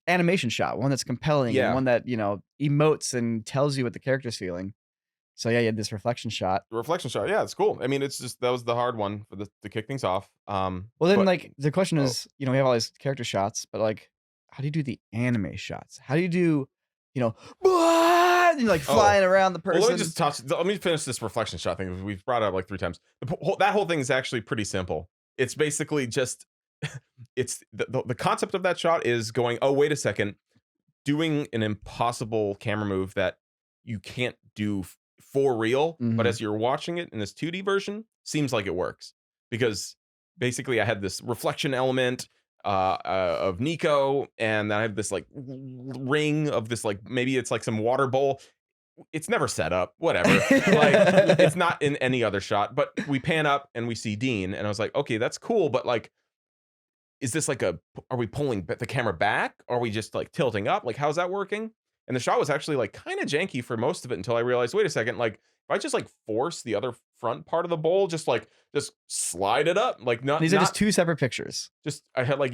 animation shot, one that's compelling and one that, you know, emotes and tells you what the character's feeling. So you had this reflection shot. The reflection shot, it's cool. I mean, it's just that was the hard one for to kick things off. Well, then like the question is, you know, we have all these character shots, but like, how do you do the anime shots? How do you do, you know, and like flying around the person? Well, let me finish this reflection shot thing. We've brought it up like 3 times. That whole thing is actually pretty simple. It's basically just, it's the concept of that shot is going, oh, wait a second, doing an impossible camera move that you can't do for real, but as you're watching it in this 2D version, seems like it works. Because basically I had this reflection element of Niko, and then I have this like ring of this, like, maybe it's like some water bowl. It's never set up, whatever. Like, it's not in any other shot, but we pan up and we see Dean, and I was like, okay, that's cool, but like, is this like are we pulling the camera back? Are we just like tilting up? Like, how's that working? And the shot was actually like kind of janky for most of it until I realized, wait a second, like if I just like force the other front part of the bowl, just slide it up, like these are just 2 separate pictures. Just I had like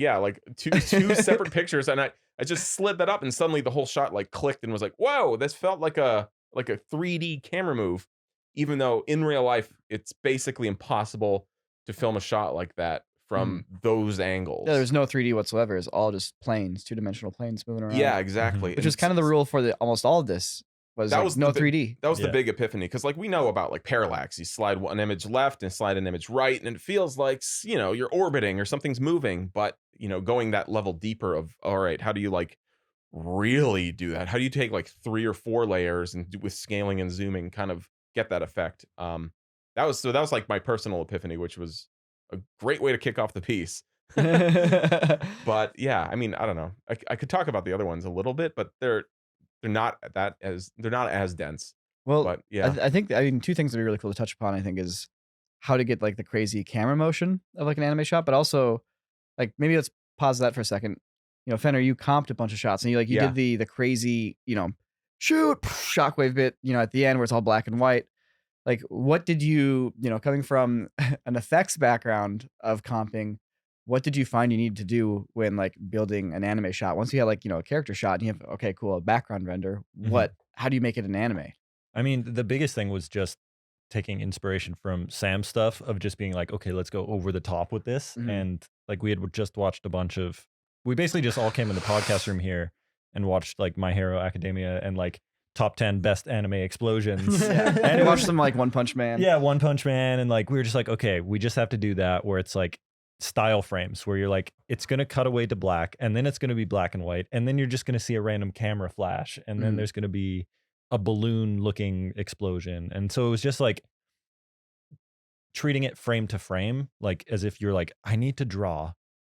two separate pictures, and I just slid that up, and suddenly the whole shot like clicked and was like, whoa, this felt like a 3D camera move, even though in real life it's basically impossible to film a shot like that from those angles. Yeah, there's no 3D whatsoever. It's all just planes, 2-dimensional planes moving around. Yeah, exactly. Which is kind of the rule for almost all of this. That was no 3D. That was the big epiphany, because like we know about like parallax. You slide one image left and slide an image right, and it feels like, you know, you're orbiting or something's moving. But, you know, going that level deeper of, all right, how do you like really do that? How do you take like 3 or 4 layers and with scaling and zooming kind of get that effect? That was like my personal epiphany, which was a great way to kick off the piece. But yeah, I mean, I don't know. I could talk about the other ones a little bit, but they're not as dense. Well, But yeah, I think, I mean, two things that would be really cool to touch upon, I think, is how to get like the crazy camera motion of like an anime shot, but also like maybe let's pause that for a second. You know, Fenner, you comped a bunch of shots and you Yeah. did the crazy, shoot shockwave bit, at the end where it's all black and white. Like, what did you, coming from an effects background of comping, what did you find you needed to do when like building an anime shot? Once you had like, a character shot and you have, okay, cool, a background render, how do you make it an anime? I mean, the biggest thing was just taking inspiration from Sam's stuff of just being like, okay, let's go over the top with this. And like we had just watched we basically just all came in the podcast room here and watched like My Hero Academia and like top 10 best anime explosions. And we watched some like One Punch Man. Yeah, One Punch Man. And like we were just like, okay, we just have to do that where it's like style frames where you're like, it's going to cut away to black and then it's going to be black and white. And then you're just going to see a random camera flash. And then there's going to be a balloon looking explosion. And so it was just like treating it frame to frame, like as if you're like, I need to draw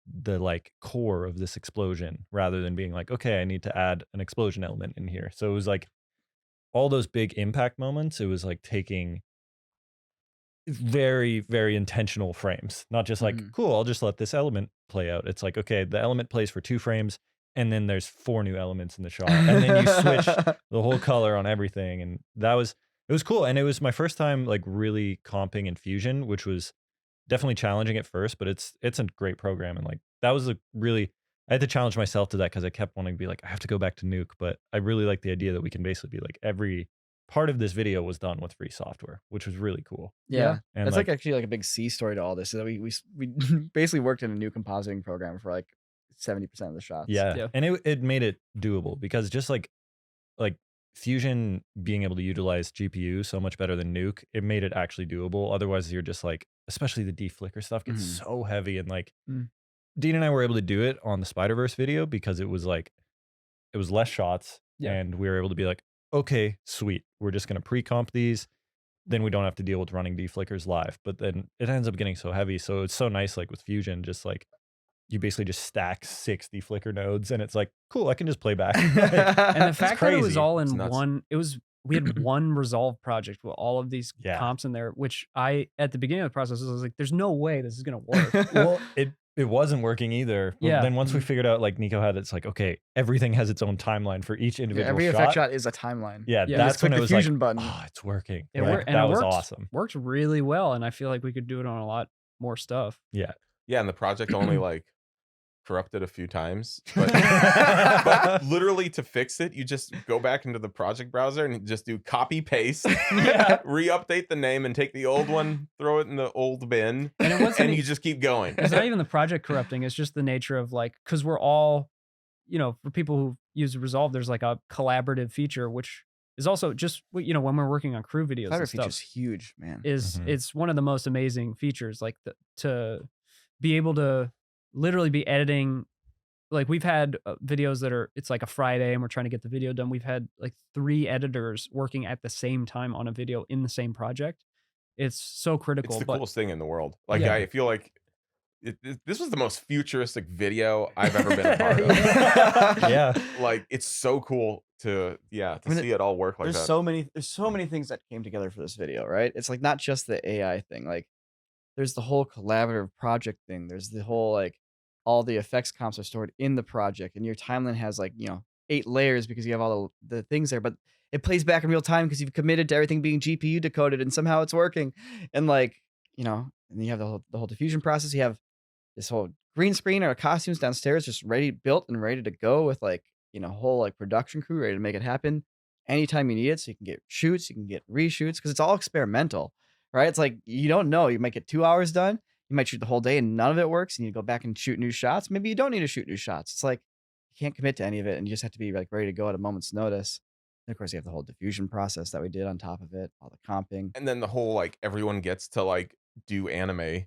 the like core of this explosion rather than being like, okay, I need to add an explosion element in here. So it was like all those big impact moments. It was like taking very, very intentional frames, not just like, cool, I'll just let this element play out. It's like, okay, the element plays for 2 frames and then there's 4 new elements in the shot. And then you switch the whole color on everything. And it was cool. And it was my first time like really comping in Fusion, which was definitely challenging at first, but it's a great program. And like, that was I had to challenge myself to that because I kept wanting to be like, I have to go back to Nuke. But I really like the idea that we can basically be like, every part of this video was done with free software, which was really cool. Yeah. And that's like actually like a big C story to all this. So that we basically worked in a new compositing program for like 70% of the shots. Yeah. And it made it doable because just like Fusion being able to utilize GPU so much better than Nuke, it made it actually doable. Otherwise, you're just like, especially the deflicker stuff gets so heavy. And like, Dean and I were able to do it on the Spider-Verse video because it was like, it was less shots. And we were able to be like, okay, sweet. We're just going to pre-comp these. Then we don't have to deal with running deflickers live. But then it ends up getting so heavy. So it's so nice, like with Fusion, just like, you basically just stack 6 deflicker nodes and it's like, cool, I can just play back. And the fact that it was all in one, we had one Resolve project with all of these comps in there, which at the beginning of the process, I was like, there's no way this is going to work. Well, it wasn't working either. But then once we figured out, like Niko had, it's like, okay, everything has its own timeline for each individual every shot. effect shot is a timeline. Yeah, that's when it was fusion like, button. oh, it's working. That was awesome. Worked really well. And I feel like we could do it on a lot more stuff. Yeah. Yeah, and the project only like corrupted a few times, but literally to fix it, you just go back into the project browser and just do copy paste, re-update the name and take the old one, throw it in the old bin, and you just keep going. It's not even the project corrupting. It's just the nature of like, because we're all, for people who use Resolve, there's like a collaborative feature, which is also just, when we're working on crew videos and stuff. Feature's huge, man. It's one of the most amazing features, like to be able to literally be editing. Like we've had videos that it's like a Friday and we're trying to get the video done. We've had like 3 editors working at the same time on a video in the same project. It's so critical. It's the coolest thing in the world. Like I feel like this was the most futuristic video I've ever been a part of. Yeah. Like it's so cool to see it all work like that. There's so many things that came together for this video, right? It's like not just the AI thing. Like there's the whole collaborative project thing. There's the whole like all the effects comps are stored in the project and your timeline has like, 8 layers because you have all the things there, but it plays back in real time because you've committed to everything being GPU decoded and somehow it's working. And like, and you have the whole diffusion process. You have this whole green screen or costumes downstairs just built and ready to go with like, whole like production crew ready to make it happen anytime you need it. So you can get shoots, you can get reshoots because it's all experimental, right? It's like, you don't know, you might get 2 hours done. You might shoot the whole day and none of it works. You need to go back and shoot new shots. Maybe you don't need to shoot new shots. It's like, you can't commit to any of it and you just have to be like ready to go at a moment's notice. And of course you have the whole diffusion process that we did on top of it, all the comping. And then the whole, like, everyone gets to like do anime.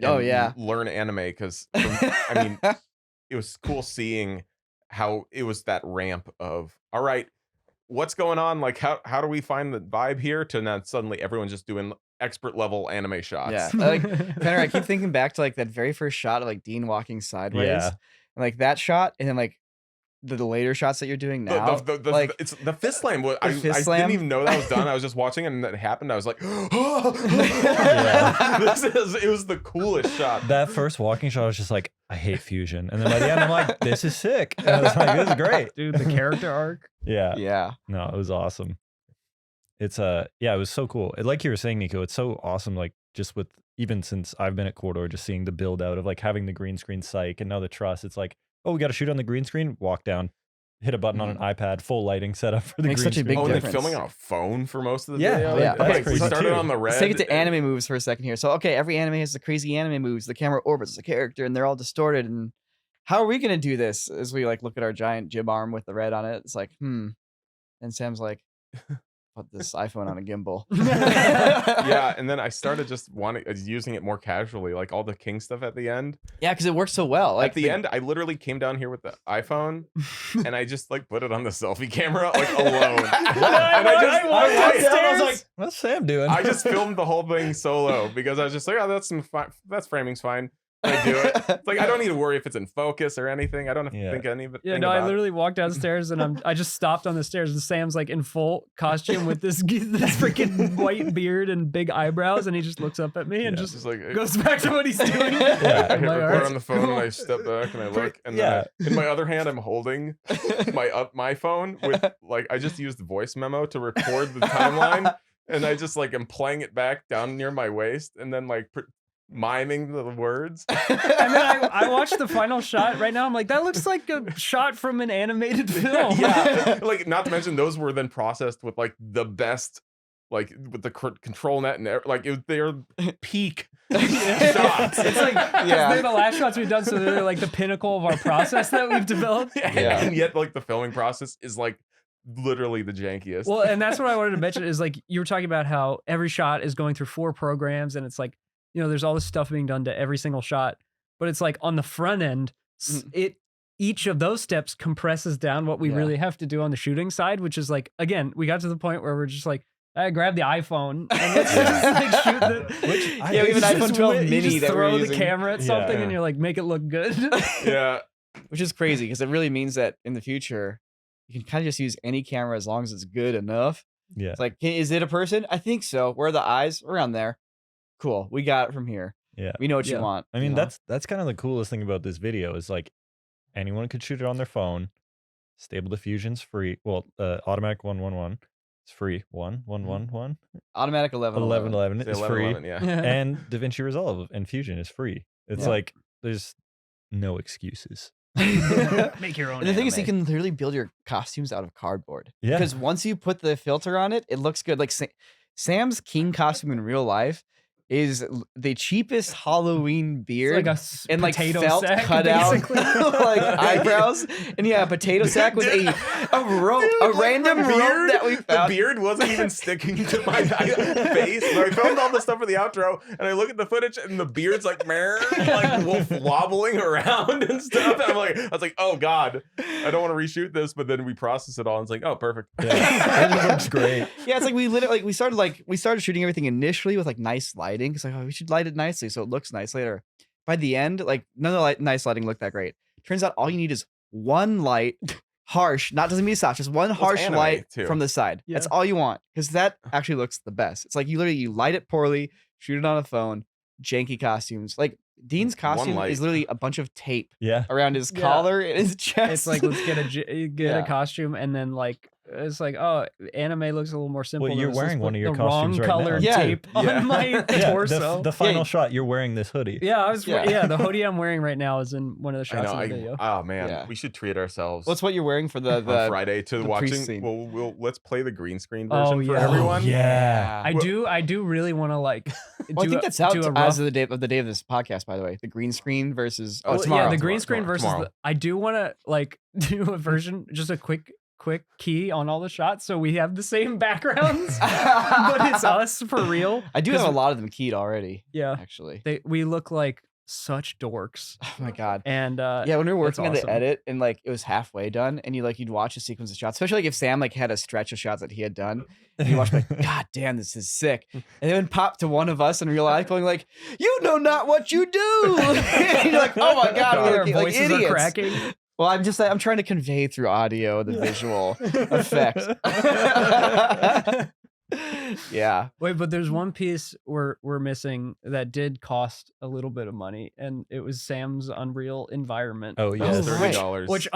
Learn anime. Cause I mean, it was cool seeing how it was that ramp of, all right, what's going on? Like, how do we find the vibe here? To now suddenly everyone's just doing expert level anime shots. Yeah, like Fenner, I keep thinking back to like that very first shot of like Dean walking sideways, Yeah. and like that shot, and then like the later shots that you're doing now. Like it's the fist slam. I fist slam? didn't even know that was done. I was just watching it and that happened. I was like, Yeah. it was the coolest shot. That first walking shot, I was just like, I hate fusion. And then by the end, I'm like, this is sick. And I was like, this is great. Dude, the character arc. Yeah. yeah, No, it was awesome. It's yeah, it was so cool. Like you were saying, Niko, it's so awesome. Like just with even since I've been at Corridor, just seeing the build out of like having the green screen psych and now the truss. It's like, oh, we got to shoot on the green screen. Walk down, hit a button on an iPad, full lighting setup for the Makes green such a screen. big Oh, and they're difference. filming on a phone for most of the Yeah, video. yeah. that's Okay, we crazy started too. on the red. Let's take it to anime moves for a second here. So, okay, every anime has the crazy anime moves. The camera orbits the character, and they're all distorted. And how are we gonna do this? As we like look at our giant jib arm with the red on it, it's like, And Sam's like, put this iPhone on a gimbal. Yeah, and then I started just using it more casually, like all the King stuff at the end. Yeah, because it works so well. Like At the end, I literally came down here with the iPhone and I just like put it on the selfie camera like alone. And I was like, what's Sam doing? I just filmed the whole thing solo because I was just like, oh, that's framing's fine. I do it. It's like I don't need to worry if it's in focus or anything. I don't have to think any of it. Yeah, no, I literally walked downstairs and I just stopped on the stairs and Sam's like in full costume with this freaking white beard and big eyebrows, and he just looks up at me and just like goes back to what he's doing. I hit Like, record alright, on the phone cool. and I step back and I look, and then in my other hand I'm holding my phone with like I just used voice memo to record the timeline, and I just like am playing it back down near my waist, and then like miming the words. And then I watched the final shot right now. I'm like, that looks like a shot from an animated film. Yeah, like not to mention those were then processed with like the best, like with the control net and like they're peak shots. It's like they're the last shots we've done, so they're like the pinnacle of our process that we've developed. Yeah. And yet like the filming process is like literally the jankiest. Well, and that's what I wanted to mention is like you were talking about how every shot is going through 4 programs, and it's like, you know, there's all this stuff being done to every single shot, but it's like on the front end, each of those steps compresses down what we really have to do on the shooting side, which is like, again, we got to the point where we're just like, I grab the iPhone and let's just like shoot the. we have an iPhone 12 mini you just that throw we're the using. camera at something and you're like, make it look good. Yeah. Which is crazy because it really means that in the future, you can kind of just use any camera as long as it's good enough. Yeah. It's like, is it a person? I think so. Where are the eyes? Around there. Cool. We got it from here. Yeah. We know what you want. I mean, you know? that's kind of the coolest thing about this video is like anyone could shoot it on their phone. Stable Diffusion's free. Well, automatic 111 is free. 1 Automatic 11 is free. 11, yeah. And DaVinci Resolve and Fusion is free. It's like there's no excuses. Make your own. And the thing is, you anime. can literally build your costumes out of cardboard. Yeah. Because once you put the filter on it, it looks good. Like Sam's King costume in real life is the cheapest Halloween beard It's like a and like potato felt sack, cut out basically. like eyebrows, and a potato sack with a rope, a random rope that we The found. beard wasn't even sticking to my face. But I filmed all the stuff for the outro, and I look at the footage, and the beard's like, like wolf wobbling around and stuff. And I was like, oh god, I don't want to reshoot this. But then we process it all, and it's like, oh, perfect. Yeah. It looks great. Yeah, it's like we literally we started shooting everything initially with like nice lighting. It's like, oh, we should light it nicely so it looks nice later. By the end, like none of the nice lighting looked that great. Turns out all you need is one light, harsh, doesn't mean soft, just one harsh anime, light too. from the side. Yeah. That's all you want because that actually looks the best. It's like you light it poorly, shoot it on a phone, janky costumes. Like Dean's costume light. is literally a bunch of tape Yeah. around his Yeah. collar and his chest. It's like let's get Yeah. a costume, and then like it's like, oh, anime looks a little more simple. Well, you're than this. wearing Let's one put of your the costumes wrong right now. colored Yeah. tape Yeah. on my Yeah, torso. the final shot, you're wearing this hoodie. Yeah, I was. Yeah. Yeah. The hoodie I'm wearing right now is in one of the I shots know. in the video. Oh man, Yeah. we should treat ourselves. what's what you're wearing for the on Friday to the watching. pre-scene. We'll let's play the green screen Oh, version for yeah. everyone. Yeah. I do really want to like. Well, I think that's out do a as rough- of the day of this podcast. By the way, the green screen versus Oh, Well, tomorrow. yeah, the green screen versus. tomorrow. I do want to like do a version, just a quick key on all the shots, so we have the same backgrounds, but it's us for real. I do 'Cause- have a lot of them keyed already. Yeah, Actually, we look like such dorks. Oh my god. And Yeah, when we were working on the awesome. edit and like it was halfway done, and you'd watch a sequence of shots, especially like if Sam like had a stretch of shots that he had done, and you watch like, God damn, this is sick. And then pop to one of us in real life going like, you know not what you do. And you're like, oh my god, Our we're like voices idiots. are cracking. Well, I'm trying to convey through audio the visual effect. Yeah. Wait, but there's one piece we're missing that did cost a little bit of money, and it was Sam's Unreal environment. Oh yes, $30. Which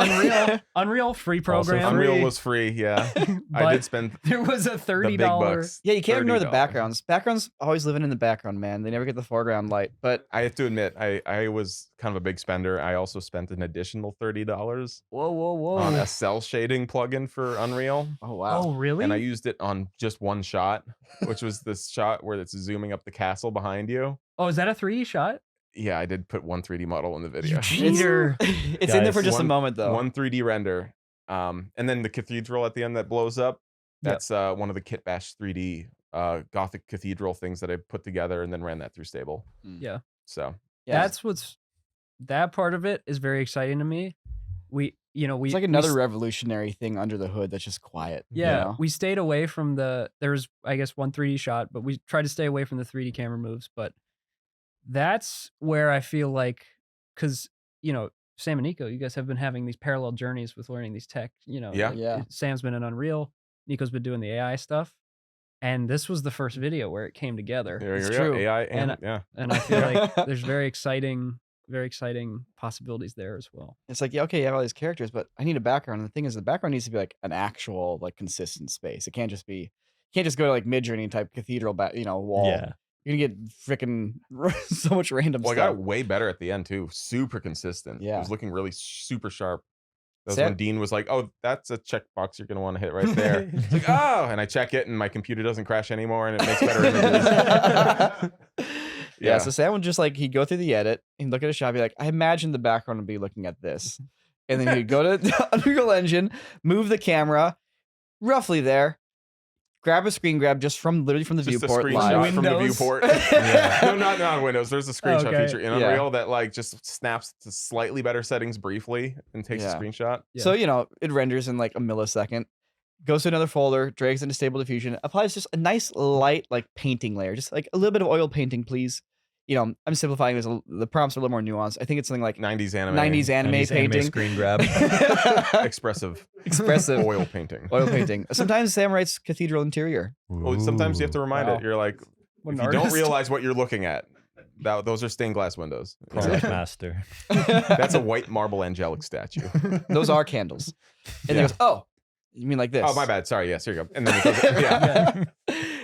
Unreal free program. Unreal was free, yeah. I did spend there was a $30. bucks. Yeah, you can't ignore the $30. backgrounds. Backgrounds always living in the background, man. They never get the foreground light. But I have to admit, I was kind of a big spender. I also spent an additional $30 Whoa. on a cell shading plugin for Unreal. oh wow. Oh, really? And I used it on just one shot, which was this shot where it's zooming up the castle behind you. Oh, is that a 3D shot? Yeah, I did put one 3D model in the video. Cheater. It's in there for Guys, just a moment though. One 3D render. And then the cathedral at the end that blows up. That's one of the Kit Bash 3D Gothic cathedral things that I put together and then ran that through Stable. Yeah. So Yeah, That part of it is very exciting to me. it's like another revolutionary thing under the hood that's just quiet. Yeah, you know? we stayed away from there's I guess one 3D shot, but we tried to stay away from the 3D camera moves. But that's where I feel like, because Sam and Niko, you guys have been having these parallel journeys with learning these tech. Yeah. Yeah. Sam's been in Unreal, Niko's been doing the AI stuff, and this was the first video where it came together. there It's you go. true. AI and yeah. And I feel like there's very exciting possibilities there as well. It's like, yeah, okay, you have all these characters, but I need a background. And the thing is, the background needs to be like an actual, like, consistent space. It can't just be, you can't just go to like Midjourney type cathedral, wall. Yeah. You're gonna get freaking so much random Well, I stuff. got way better at the end too. Super consistent. It Yeah. was looking really super sharp. That's Sam- when Dean was like, "Oh, that's a checkbox you're gonna want to hit right there." It's like, "Oh," and I check it, and my computer doesn't crash anymore, and it makes better images. Yeah, so Sam would just like, he'd go through the edit, he'd look at a shot, be like, I imagine the background would be looking at this. And then he'd go to Unreal Engine, move the camera roughly there, grab a screen grab literally from the just viewport a live. screenshot from the Windows? viewport. Yeah. No, not Windows. There's a screenshot Okay. feature in Yeah. Unreal that like just snaps to slightly better settings briefly and takes Yeah. a screenshot. Yeah. So, it renders in like a millisecond, goes to another folder, drags into Stable Diffusion, applies just a nice light like painting layer, just like a little bit of oil painting, please. I'm simplifying this. The prompts are a little more nuanced. I think it's something like 90s anime. 90s anime 90s anime painting. screen grab. Expressive Expressive painting. oil painting. Sometimes Sam writes cathedral interior. Well, sometimes you have to remind Wow. it. You're like, What if an you don't artist. realize what you're looking at, those are stained glass windows. Prompt master. That's a white marble angelic statue. Those are candles. And he Yeah. goes, oh, you mean like this? Oh, my bad. Sorry. Yes, here you go. And then it goes, yeah.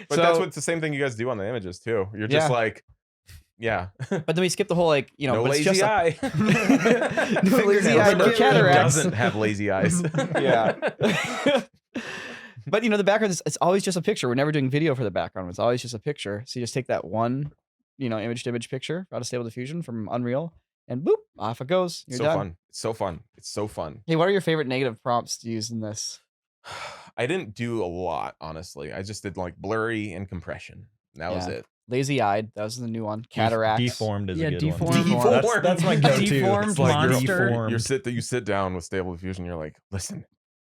But that's what's the same thing you guys do on the images too. You're just Yeah. like, yeah. But then we skip the whole like, No but it's lazy just eye. No lazy eye, no It cataracts. doesn't have lazy eyes. Yeah. But the background it's always just a picture. We're never doing video for the background. It's always just a picture. So you just take that one, image to image picture out of Stable Diffusion from Unreal, and boop, off it goes. You're so done. fun. It's so fun. It's so fun. Hey, what are your favorite negative prompts to use in this? I didn't do a lot, honestly. I just did like blurry and compression. That was Yeah. it. Lazy eyed. That was the new one. Cataracts. Deformed is Yeah, a good deformed. one. That's my go-to. Deformed It's like monster. deformed. You sit down with Stable Diffusion. You're like, listen,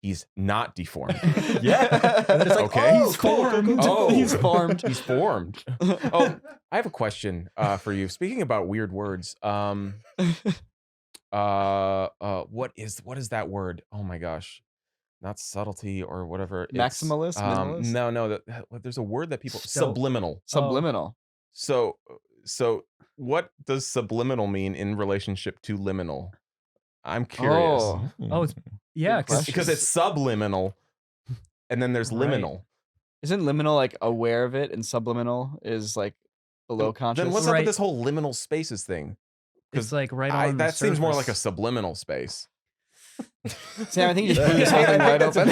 he's not deformed. Yeah. And then it's like, Okay. oh, cool. Oh, He's formed. He's formed. Oh, I have a question for you. Speaking about weird words, what is that word? Oh my gosh, not subtlety or whatever. It's, Maximalist? Minimalist? No. There's a word that people subliminal. Subliminal. So what does subliminal mean in relationship to liminal? I'm curious. Oh, it's yeah, Good question. Because it's subliminal, and then there's Right. liminal. Isn't liminal like aware of it, and subliminal is like below conscious? Then what's up Right. with this whole liminal spaces thing? it's like right on. That the seems more like a surface. subliminal space. Sam, I think you just blew something right open.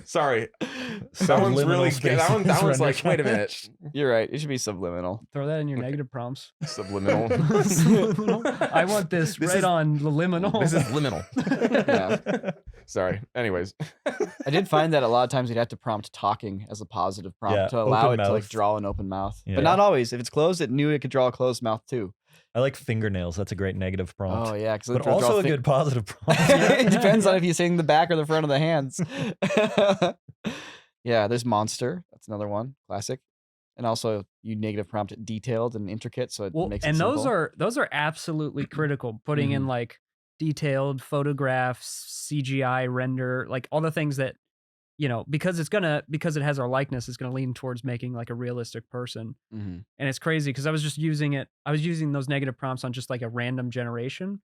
Sorry, that one's Subliminal really spaces that one's like, render wait a minute, You're right. It should be subliminal. Throw that in your negative prompts. subliminal. Subliminal. I want this, This right is- on the liminal. This is liminal. Yeah. Sorry. Anyways, I did find that a lot of times you'd have to prompt talking as a positive prompt Yeah, to allow open it to like mouth. draw an open mouth. Yeah. But not always. If it's closed, it knew it could draw a closed mouth too. I like fingernails. That's a great negative prompt. Oh yeah, but also a good positive prompt. It depends on if you're saying the back or the front of the hands. Yeah, there's monster. That's another one, classic. And also, you negative prompt it detailed and intricate, so it makes it simple. those are absolutely critical. Putting in like detailed photographs, CGI render, like all the things that, you know, because it has our likeness, it's gonna lean towards making like a realistic person. And it's crazy because I was using those negative prompts on just like a random generation,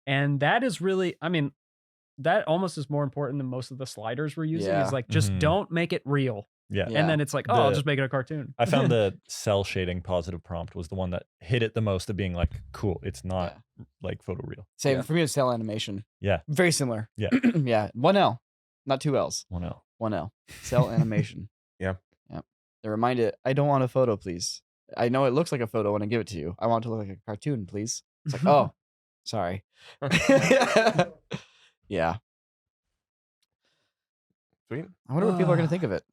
and that is really, I mean, that almost is more important than most of the sliders we're using. Is like just don't make it real. Yeah. And then it's like, I'll just make it a cartoon. I found the cell shading positive prompt was the one that hit it the most of being like, cool, it's not like photoreal. Same for me with cell animation. Yeah. Very similar. Yeah. Yeah. 1L, not 2 L's. 1L. 1L. Cell animation. Yeah. They remind it, I don't want a photo, please. I know it looks like a photo when I give it to you. I want it to look like a cartoon, please. It's like, oh, sorry. Yeah. Sweet. I wonder what people are going to think of it.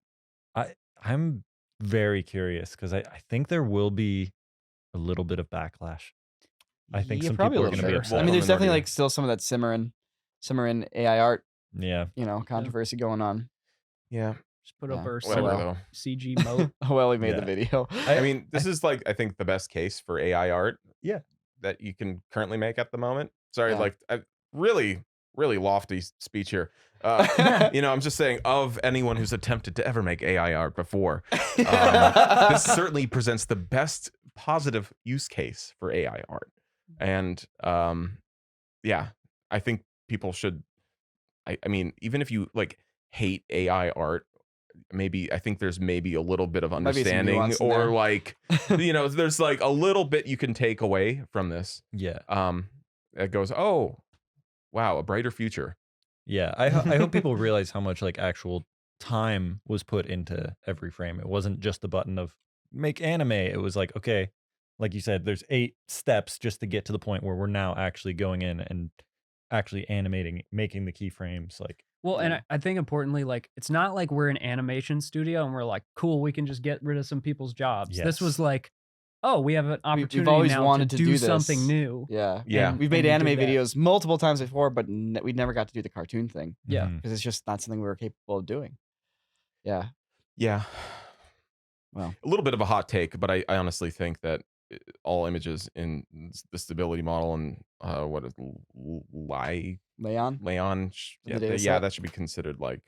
I'm very curious because I think there will be a little bit of backlash. I think some people are going to be upset. I mean, there's definitely like still some of that simmering AI art, you know, controversy going on. Yeah. Just put up our CG mode. Well, we made the video. I mean, this is like, I think the best case for AI art that you can currently make at the moment. Sorry, like I really lofty speech here. You know, I'm just saying, of anyone who's attempted to ever make AI art before, this certainly presents the best positive use case for AI art. And yeah, I think people should, I mean, even if you like hate AI art, I think there's maybe a little bit of understanding or like, you know, there's like a little bit you can take away from this. Yeah. It goes, oh, wow, a brighter future. Yeah, I hope people realize how much like actual time was put into every frame. It wasn't just the button of make anime. It was like, okay, like you said, there's 8 steps just to get to the point where we're now actually going in and actually animating, making the keyframes. Like, well, and I think importantly, like it's not like we're an animation studio and we're like, cool, we can just get rid of some people's jobs. This was like, oh, we have an opportunity we've always now wanted to do do this. something new. Yeah. We've made anime videos multiple times before, but we never got to do the cartoon thing. Yeah. Because it's just not something we were capable of doing. Yeah. Yeah. Well, a little bit of a hot take, but I honestly think that all images in the stability model and what is Leon? That should be considered like,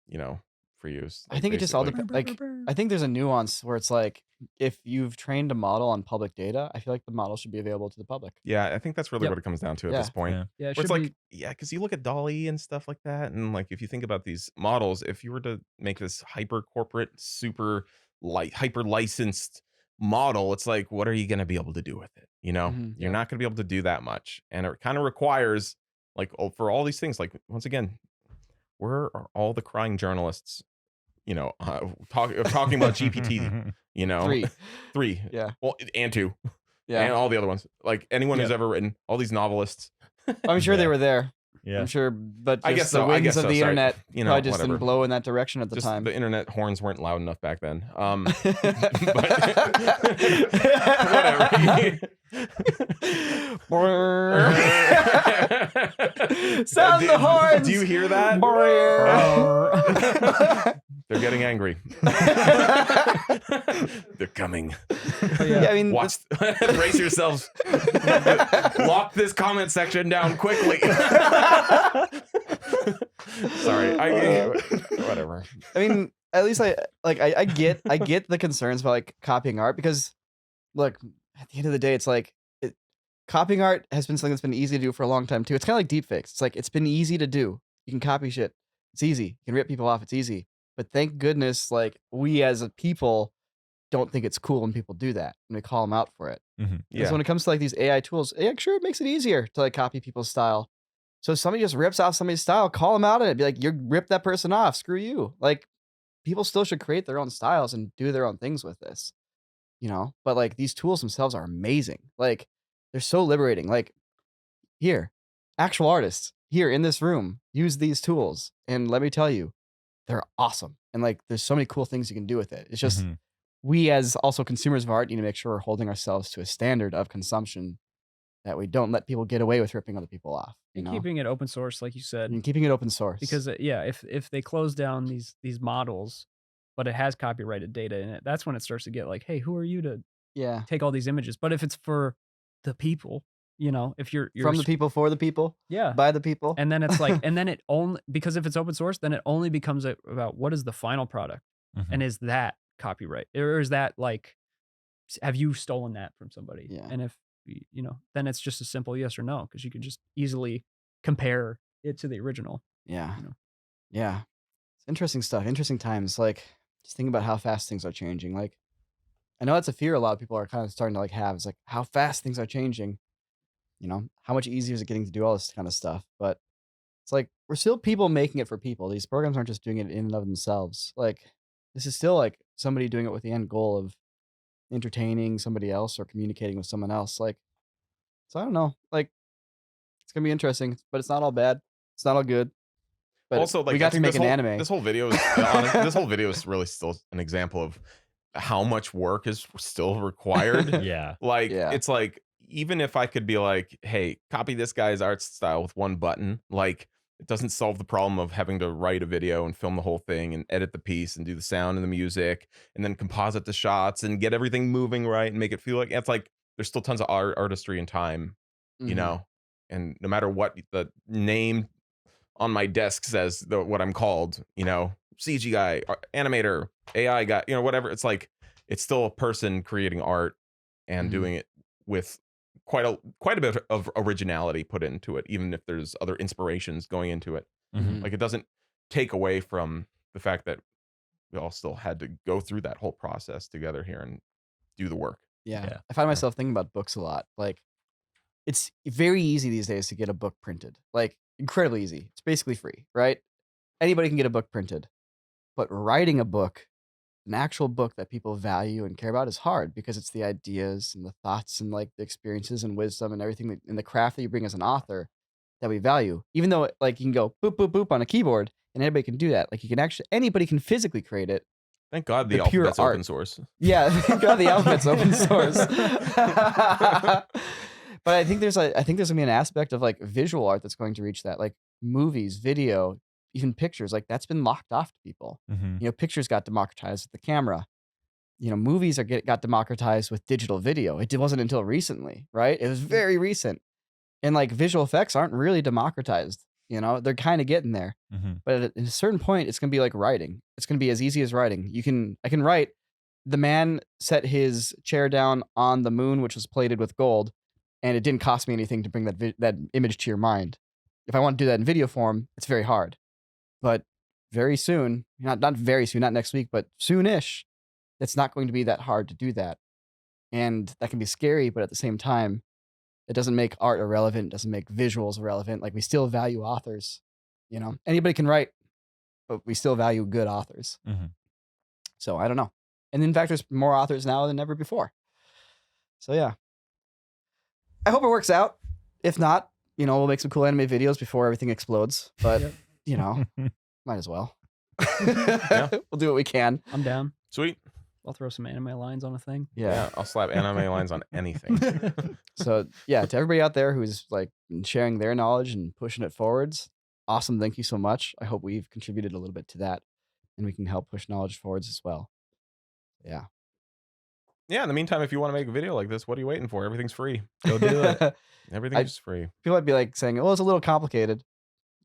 you know, for use. Like I think it just all depends. Like, I think there's a nuance where it's like, if you've trained a model on public data, I feel like the model should be available to the public. Yeah, I think that's really what it comes down to at this point. Yeah, it's like, because you look at DALL-E and stuff like that, and like if you think about these models, if you were to make this hyper corporate, super hyper licensed model, it's like, what are you going to be able to do with it? You know, you're not going to be able to do that much, and it kind of requires like for all these things. Like once again, where are all the crying journalists? You know, talking about GPT. You know, 3. Yeah. Well, and 2. Yeah. And all the other ones. Like anyone who's ever written, all these novelists. I'm sure they were there. Yeah. I'm sure, but I guess the so. winds of the internet, you know, probably just didn't blow in that direction at the time. The internet horns weren't loud enough back then. But whatever. Sound the horns. Do you hear that? They're getting angry. They're coming. Yeah, I mean, watch. Brace yourselves. Lock this comment section down quickly. Sorry. Whatever. I mean, at least I get the concerns about like copying art, because look, at the end of the day, it's like copying art has been something that's been easy to do for a long time too. It's kind of like deepfakes. It's like it's been easy to do. You can copy shit. It's easy. You can rip people off. It's easy. But thank goodness, like we as a people don't think it's cool when people do that, and we call them out for it. Because when it comes to like these AI tools, sure, it makes it easier to like copy people's style. So if somebody just rips off somebody's style, call them out on it. Be like, you ripped that person off. Screw you. Like, people still should create their own styles and do their own things with this, you know? But like these tools themselves are amazing. Like, they're so liberating. Like, here, actual artists here in this room use these tools, and let me tell you, they're awesome. And like, there's so many cool things you can do with it. It's just we as also consumers of art need to make sure we're holding ourselves to a standard of consumption that we don't let people get away with ripping other people off. And keeping it open source, like you said, and keeping it open source. Because if they close down these models, but it has copyrighted data in it, that's when it starts to get like, hey, who are you to take all these images? But if it's for the people, if you're from the people, for the people, by the people, and then it's like, and then it only, because if it's open source, then it only becomes about what is the final product, and is that copyright, or is that like, have you stolen that from somebody? And if then it's just a simple yes or no, because you can just easily compare it to the original. Yeah. It's interesting stuff. Interesting times. Like, just think about how fast things are changing. Like, I know that's a fear a lot of people are kind of starting to like have. It's like how fast things are changing. How much easier is it getting to do all this kind of stuff? But it's like we're still people making it for people. These programs aren't just doing it in and of themselves. Like, this is still like somebody doing it with the end goal of entertaining somebody else or communicating with someone else. Like, so I don't know. Like, it's gonna be interesting, but it's not all bad. It's not all good. But also, like, we got to make an anime. This whole video is really still an example of how much work is still required. It's like, even if I could be like, hey, copy this guy's art style with one button, like, it doesn't solve the problem of having to write a video and film the whole thing and edit the piece and do the sound and the music and then composite the shots and get everything moving right and make it feel like it's like there's still tons of artistry and time, and no matter what the name on my desk says, what I'm called, CG guy, animator, AI guy, whatever. It's like, it's still a person creating art and doing it with quite a bit of originality put into it, even if there's other inspirations going into it. Like, it doesn't take away from the fact that we all still had to go through that whole process together here and do the work. I find myself thinking about books a lot. Like, it's very easy these days to get a book printed. Like, incredibly easy. It's basically free, right? Anybody can get a book printed. But writing a book, an actual book that people value and care about, is hard because it's the ideas and the thoughts and like the experiences and wisdom and everything in the craft that you bring as an author that we value. Even though like you can go boop, boop, boop on a keyboard and anybody can do that. Like, anybody can physically create it. Thank God the alphabet's open source. Yeah, thank God the alphabet's open source. But I think there's gonna be an aspect of like visual art that's going to reach that, like movies, video, even pictures. Like, that's been locked off to people. Pictures got democratized with the camera. Movies got democratized with digital video. It wasn't until recently, right? It was very recent. And like visual effects aren't really democratized. They're kind of getting there. But at a certain point, it's gonna be like writing. It's gonna be as easy as writing. I can write, the man set his chair down on the moon, which was plated with gold, and it didn't cost me anything to bring that image to your mind. If I want to do that in video form, it's very hard. But very soon, not very soon, not next week, but soonish, it's not going to be that hard to do that. And that can be scary, but at the same time, it doesn't make art irrelevant, doesn't make visuals irrelevant. Like, we still value authors. Anybody can write, but we still value good authors. So I don't know. And in fact, there's more authors now than ever before. So yeah. I hope it works out. If not, we'll make some cool anime videos before everything explodes. But, might as well. We'll do what we can. I'm down. Sweet. I'll throw some anime lines on a thing. Yeah, I'll slap anime lines on anything. So yeah, to everybody out there who's like sharing their knowledge and pushing it forwards, awesome. Thank you so much. I hope we've contributed a little bit to that and we can help push knowledge forwards as well. Yeah. Yeah, in the meantime, if you want to make a video like this, what are you waiting for? Everything's free. Go do it. Everything's free. People might be like saying, oh, it's a little complicated.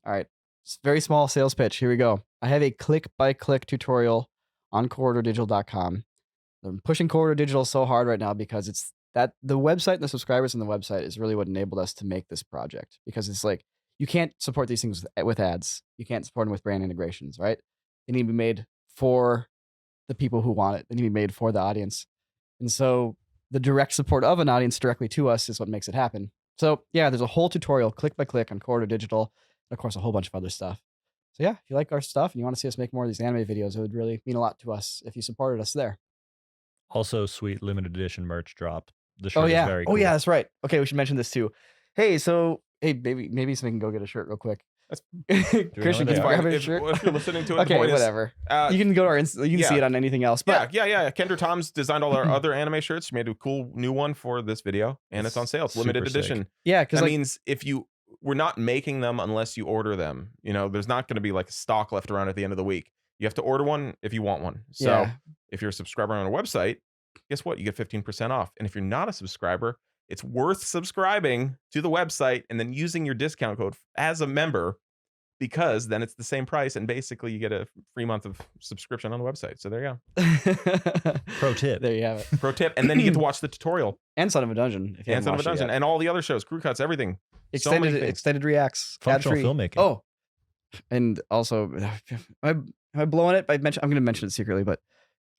All right. It's a very small sales pitch. Here we go. I have a click-by-click tutorial on CorridorDigital.com. I'm pushing Corridor Digital so hard right now because it's that the website and the subscribers on the website is really what enabled us to make this project. Because it's like, you can't support these things with ads. You can't support them with brand integrations, right? They need to be made for the people who want it. They need to be made for the audience. And so the direct support of an audience directly to us is what makes it happen. So yeah, there's a whole tutorial click by click on Corridor Digital, and of course a whole bunch of other stuff. So yeah, if you like our stuff and you want to see us make more of these anime videos, it would really mean a lot to us if you supported us there. Also, sweet limited edition merch drop. The shirt is very cool. Oh yeah, that's right. Okay, we should mention this too. Hey, so Hey, maybe somebody can go get a shirt real quick. That's Christian, can you fine. grab a If shirt? you're listening to it, the Okay, point is, whatever. You can go to our you can yeah. see it on anything else. But yeah. Kendra Tom's designed all our other anime shirts. She made a cool new one for this video, and it's on sale. It's limited Super edition. sick. yeah, because That like, means we're not making them unless you order them. You know, there's not going to be like stock left around at the end of the week. You have to order one if you want one. So yeah. if you're a subscriber on our website, guess what? You get 15% off. And if you're not a subscriber, it's worth subscribing to the website and then using your discount code as a member, because then it's the same price and basically you get a free month of subscription on the website. So there you go. Pro tip. There you have it. Pro tip. And then you get to watch the tutorial And Son of a Dungeon. If you and haven't Son of a watched it Dungeon yet. and all the other shows, crew cuts, everything. So many things. Extended reacts. Functional ad-free. filmmaking. Oh, and also, am I blowing it? I'm going to mention it secretly, but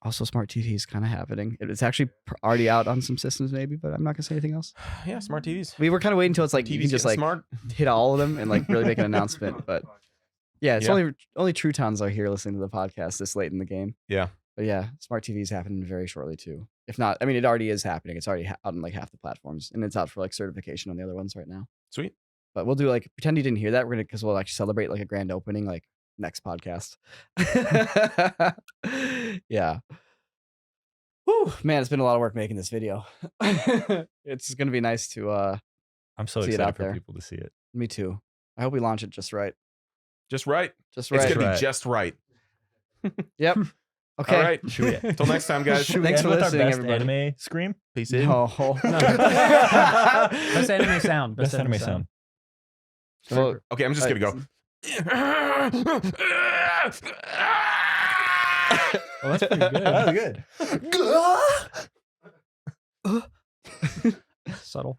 also smart TV is kind of happening. It's actually already out on some systems, maybe, but I'm not going to say anything else. Yeah, smart TVs. We were kind of waiting until it's like you can TVs just getting like smart. hit all of them and like really make an announcement. But yeah, it's only true towns are here listening to the podcast this late in the game. Yeah. But yeah, smart TV is happening very shortly too. If not, I mean, it already is happening. It's already out on like half the platforms, and it's out for like certification on the other ones right now. Sweet. But we'll do like pretend you didn't hear that. We're gonna because we'll actually celebrate like a grand opening like next podcast. Yeah. Whew, man, it's been a lot of work making this video. It's gonna be nice to I'm so see it excited out for there. people to see it. Me too. I hope we launch it just right. Just right. Just It's right. going to Right. be just right. Yep. Okay. All right. Should we, Until next time, guys. should we Thanks end for with our listening, best everybody. anime scream? Peace in. No. Best anime sound. Best anime sound. Well, Okay, I'm just going to go. Oh, that's pretty good. Subtle.